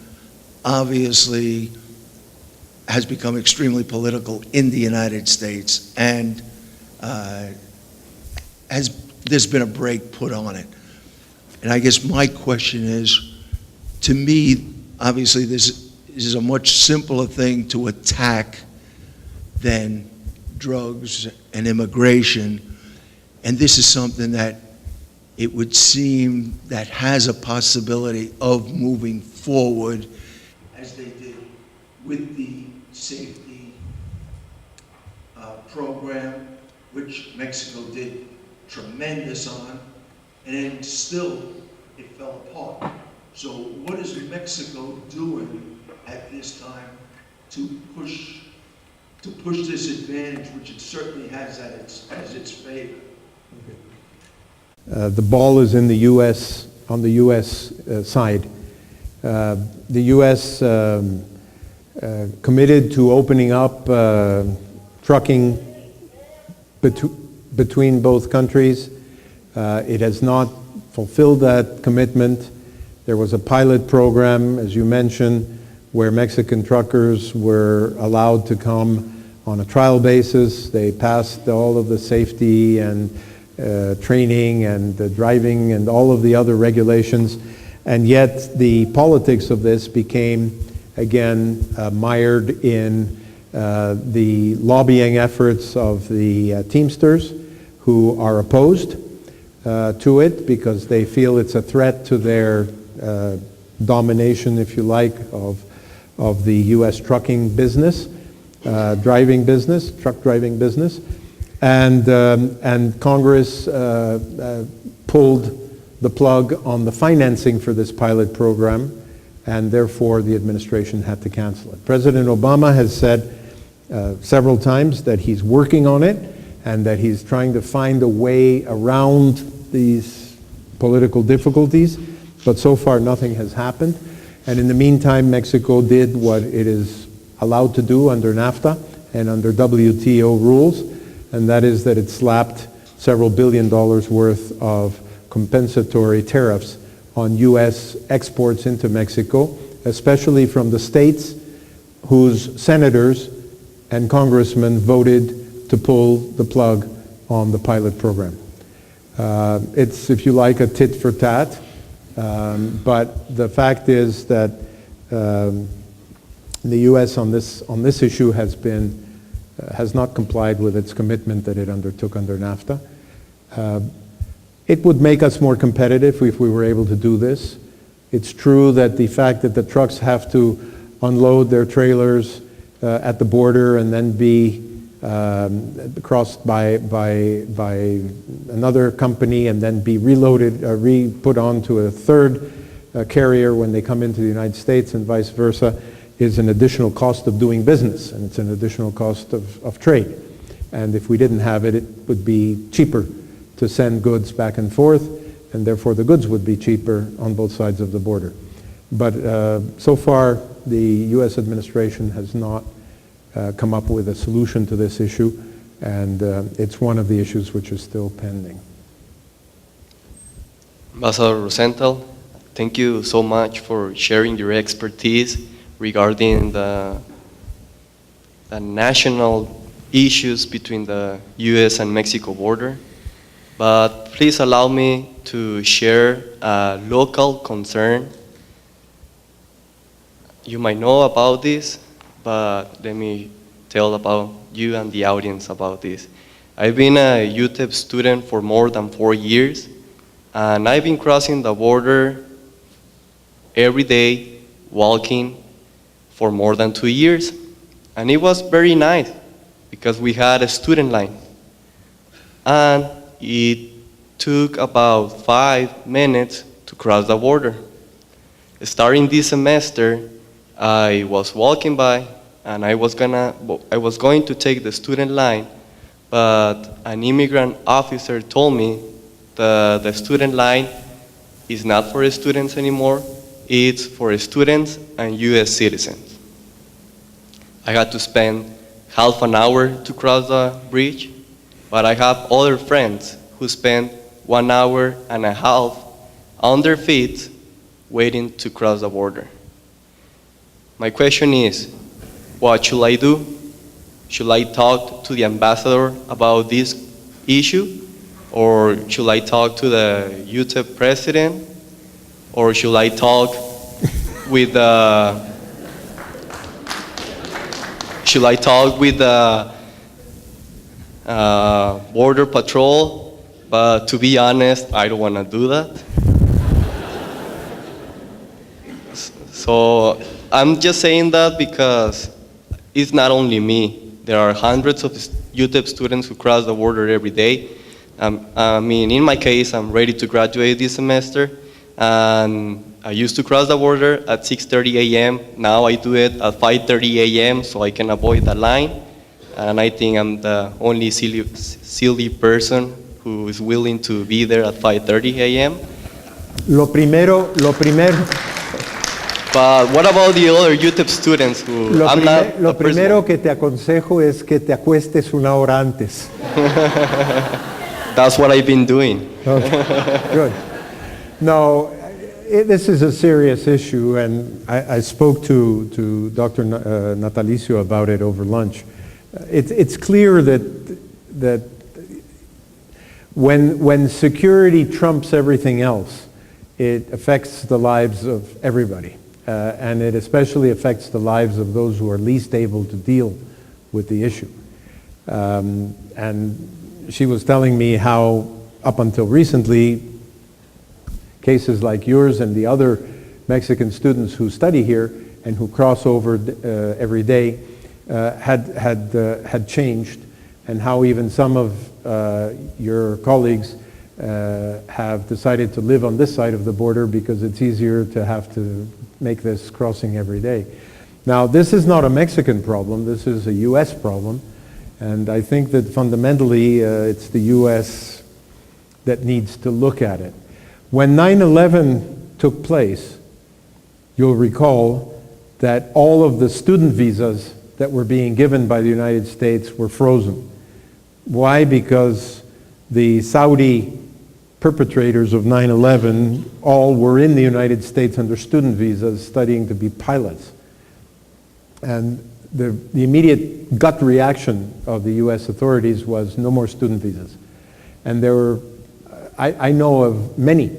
obviously has become extremely political in the United States, and there's been a brake put on it. And I guess my question is, to me, obviously this is a much simpler thing to attack than drugs and immigration, and this is something that it would seem that has a possibility of moving forward, as they did with the safety program, which Mexico did tremendous on, and then still it fell apart. So what is Mexico doing at this time to push this advantage, which it certainly has as its favor? The ball is in the U.S., on the U.S. Side. The U.S. Committed to opening up trucking between both countries. It has not fulfilled that commitment. There was a pilot program, as you mentioned, where Mexican truckers were allowed to come on a trial basis. They passed all of the safety and training and driving and all of the other regulations, and yet the politics of this became, again, mired in the lobbying efforts of the Teamsters, who are opposed to it because they feel it's a threat to their domination, if you like, of the U.S. trucking business, truck driving business, and Congress pulled the plug on the financing for this pilot program, and therefore the administration had to cancel it. President Obama has said several times that he's working on it and that he's trying to find a way around these political difficulties, but so far nothing has happened. And in the meantime, Mexico did what it is allowed to do under Nafta and under WTO rules, and that is that it slapped several $1 billion worth of compensatory tariffs on U.S. exports into Mexico, especially from the states whose senators and congressmen voted to pull the plug on the pilot program. It's, if you like, a tit for tat, but the fact is that the U.S. on this issue has not complied with its commitment that it undertook under NAFTA. It would make us more competitive if we were able to do this. It's true that the fact that the trucks have to unload their trailers at the border and then be crossed by another company and then be reloaded, put onto a third carrier when they come into the United States and vice versa, is an additional cost of doing business, and it's an additional cost of trade. And if we didn't have it, it would be cheaper to send goods back and forth, and therefore the goods would be cheaper on both sides of the border. But so far, the U.S. administration has not come up with a solution to this issue, and it's one of the issues which is still pending. Ambassador Rozental, thank you so much for sharing your expertise regarding the national issues between the U.S. and Mexico border. But please allow me to share a local concern. You might know about this, but let me tell about you and the audience about this. I've been a UTEP student for more than 4 years, and I've been crossing the border every day, walking for more than 2 years. And it was very nice because we had a student line. And it took about 5 minutes to cross the border. Starting this semester, I was walking by and I was going to take the student line, but an immigrant officer told me that the student line is not for students anymore, it's for students and US citizens. I had to spend half an hour to cross the bridge, but I have other friends who spend 1 hour and a half on their feet waiting to cross the border. My question is, what should I do? Should I talk to the ambassador about this issue? Or should I talk to the UTEP president? Or should I talk with the border patrol? But to be honest, I don't want to do that. So I'm just saying that because it's not only me. There are hundreds of UTEP students who cross the border every day. I mean, in my case, I'm ready to graduate this semester, and I used to cross the border at 6:30 a.m. Now I do it at 5:30 a.m. so I can avoid the line. And I think I'm the only silly person who is willing to be there at 5:30 a.m. Lo primero. But what about the other UTEP students who Lo primero que te aconsejo es que te acuestes 1 hora antes. That's what I've been doing. Okay, good. No, This is a serious issue, and I spoke to Dr. Natalicio about it over lunch. It's clear that when security trumps everything else, it affects the lives of everybody, and it especially affects the lives of those who are least able to deal with the issue. And she was telling me how, up until recently, cases like yours and the other Mexican students who study here and who cross over every day had changed, and how even some of your colleagues have decided to live on this side of the border because it's easier to have to make this crossing every day. Now, this is not a Mexican problem, this is a US problem, and I think that fundamentally it's the US that needs to look at it. When 9/11 took place, you'll recall that all of the student visas that were being given by the United States were frozen. Why? Because the Saudi perpetrators of 9/11 all were in the United States under student visas studying to be pilots. And the immediate gut reaction of the US authorities was no more student visas. And there were, I know of many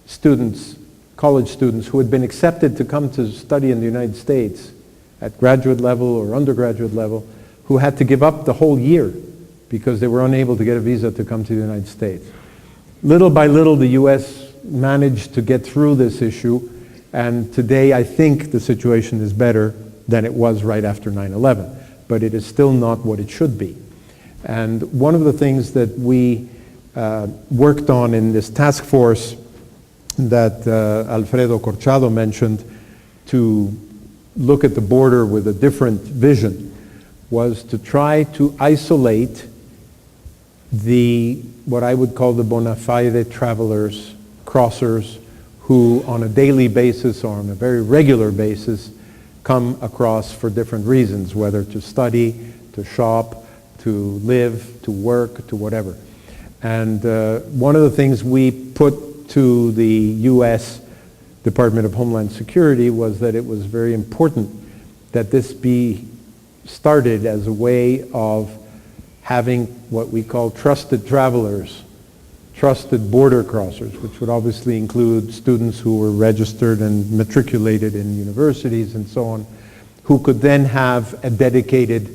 students, college students, who had been accepted to come to study in the United States at graduate level or undergraduate level, who had to give up the whole year because they were unable to get a visa to come to the United States. Little by little, the US managed to get through this issue, and today I think the situation is better than it was right after 9/11, but it is still not what it should be. And one of the things that we worked on in this task force that Alfredo Corchado mentioned to look at the border with a different vision was to try to isolate what I would call the bona fide travelers, crossers, who on a daily basis or on a very regular basis come across for different reasons, whether to study, to shop, to live, to work, to whatever. And one of the things we put to the U.S. Department of Homeland Security was that it was very important that this be started as a way of having what we call trusted travelers, trusted border crossers, which would obviously include students who were registered and matriculated in universities and so on, who could then have a dedicated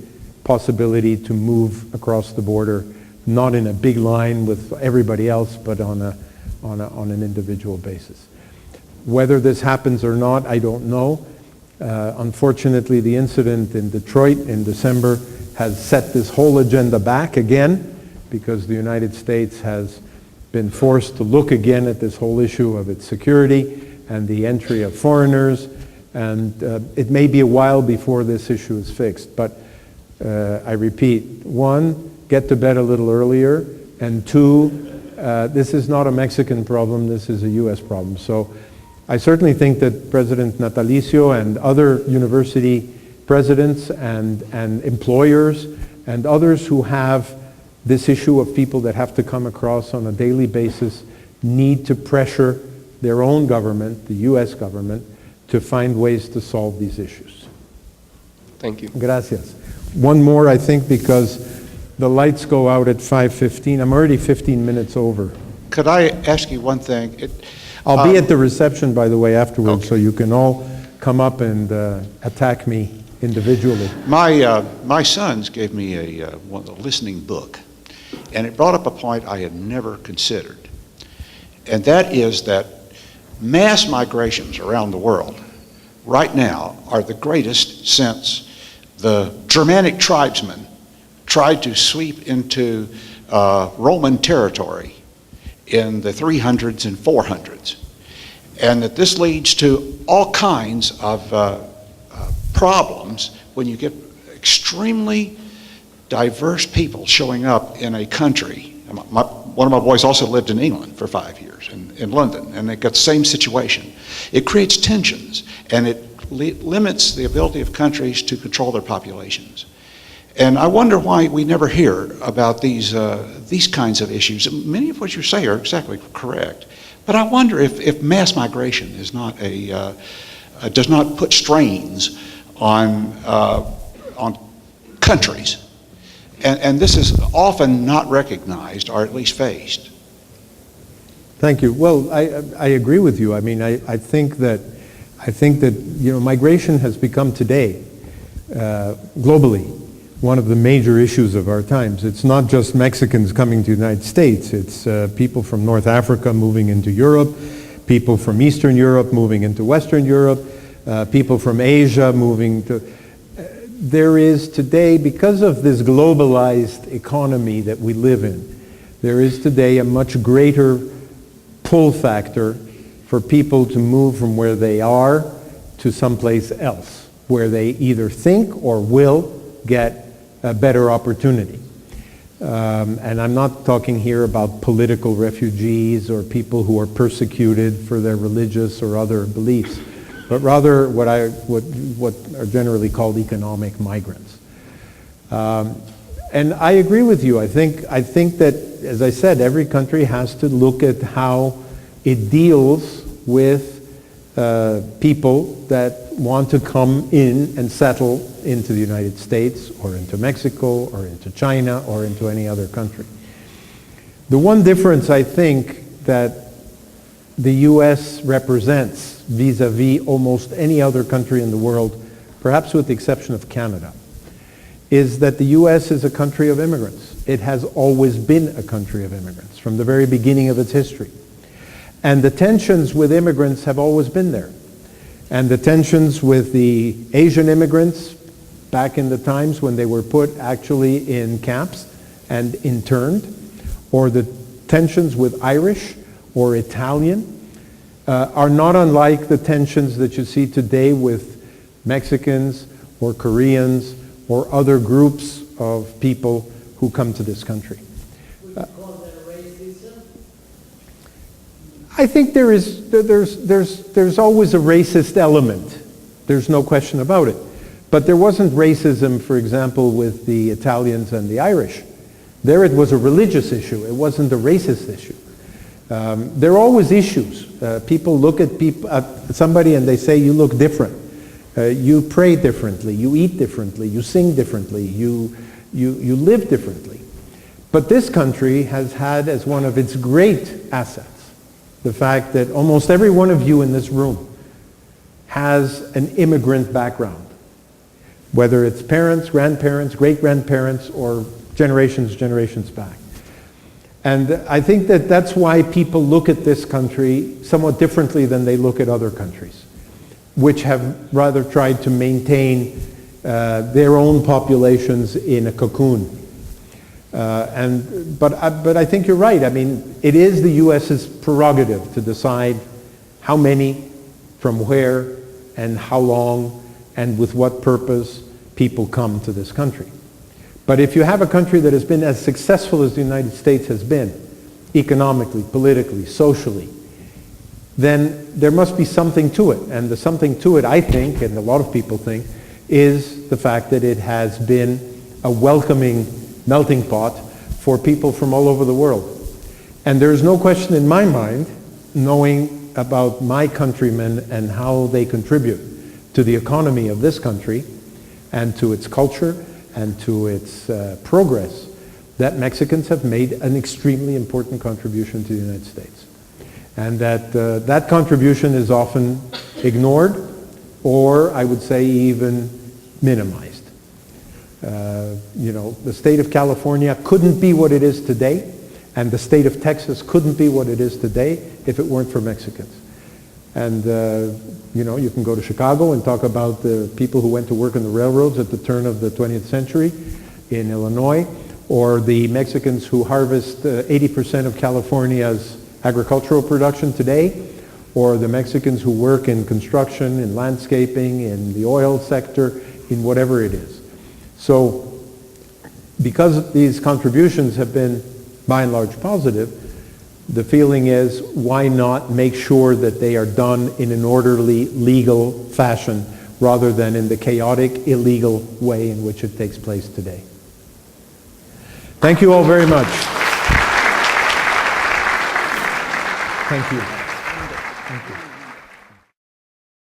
possibility to move across the border, not in a big line with everybody else, but on an individual basis. Whether this happens or not, I don't know. Unfortunately, the incident in Detroit in December has set this whole agenda back again, because the United States has been forced to look again at this whole issue of its security and the entry of foreigners, and it may be a while before this issue is fixed. But I repeat, one, get to bed a little earlier, and two, this is not a Mexican problem, this is a US problem. So I certainly think that President Natalicio and other university presidents and employers and others who have this issue of people that have to come across on a daily basis need to pressure their own government, the US government, to find ways to solve these issues. Thank you. Gracias. One more, I think, because the lights go out at 5:15. I'm already 15 minutes over. Could I ask you one thing? I'll be at the reception, by the way, afterwards, so you can all come up and attack me individually. My sons gave me a listening book, and it brought up a point I had never considered, and that is that mass migrations around the world right now are the greatest since the Germanic tribesmen tried to sweep into Roman territory in the 300s and 400s, and that this leads to all kinds of problems when you get extremely diverse people showing up in a country. One of my boys also lived in England for 5 years, in London, and they got the same situation. It creates tensions, and it limits the ability of countries to control their populations. And I wonder why we never hear about these kinds of issues. Many of what you say are exactly correct, But I wonder if mass migration is not does not put strains on countries. And this is often not recognized, or at least faced. Thank you. Well, I agree with you. I mean, I think that migration has become today, globally, one of the major issues of our times. It's not just Mexicans coming to the United States. It's people from North Africa moving into Europe, people from Eastern Europe moving into Western Europe, people from Asia moving to... There is today, because of this globalized economy that we live in, there is today a much greater pull factor for people to move from where they are to someplace else, where they either think or will get a better opportunity. And I'm not talking here about political refugees or people who are persecuted for their religious or other beliefs, but rather what are generally called economic migrants. And I agree with you. I think that, as I said, every country has to look at how it deals with people that want to come in and settle into the United States or into Mexico or into China or into any other country. The one difference I think that the U.S. represents vis-a-vis almost any other country in the world, perhaps with the exception of Canada, is that the U.S. is a country of immigrants. It has always been a country of immigrants from the very beginning of its history. And the tensions with immigrants have always been there. And the tensions with the Asian immigrants back in the times when they were put actually in camps and interned, or the tensions with Irish or Italian, are not unlike the tensions that you see today with Mexicans or Koreans or other groups of people who come to this country. I think there's always a racist element. There's no question about it. But there wasn't racism, for example, with the Italians and the Irish. There it was a religious issue. It wasn't a racist issue. There are always issues. People look at somebody and they say, you look different. You pray differently. You eat differently. You sing differently. You live differently. But this country has had as one of its great assets the fact that almost every one of you in this room has an immigrant background, whether it's parents, grandparents, great-grandparents, or generations back. And I think that that's why people look at this country somewhat differently than they look at other countries, which have rather tried to maintain their own populations in a cocoon. But I think you're right. I mean, it is the U.S.'s prerogative to decide how many, from where, and how long, and with what purpose people come to this country. But if you have a country that has been as successful as the United States has been, economically, politically, socially, then there must be something to it. And the something to it, I think, and a lot of people think, is the fact that it has been a welcoming melting pot for people from all over the world. And there is no question in my mind, knowing about my countrymen and how they contribute to the economy of this country and to its culture and to its progress, that Mexicans have made an extremely important contribution to the United States. And that that contribution is often ignored, or I would say even minimized. The state of California couldn't be what it is today, and the state of Texas couldn't be what it is today if it weren't for Mexicans. And you can go to Chicago and talk about the people who went to work in the railroads at the turn of the 20th century in Illinois, or the Mexicans who harvest 80% of California's agricultural production today, or the Mexicans who work in construction, in landscaping, in the oil sector, in whatever it is. So because these contributions have been by and large positive, the feeling is, why not make sure that they are done in an orderly, legal fashion rather than in the chaotic, illegal way in which it takes place today. Thank you all very much. Thank you. Thank you.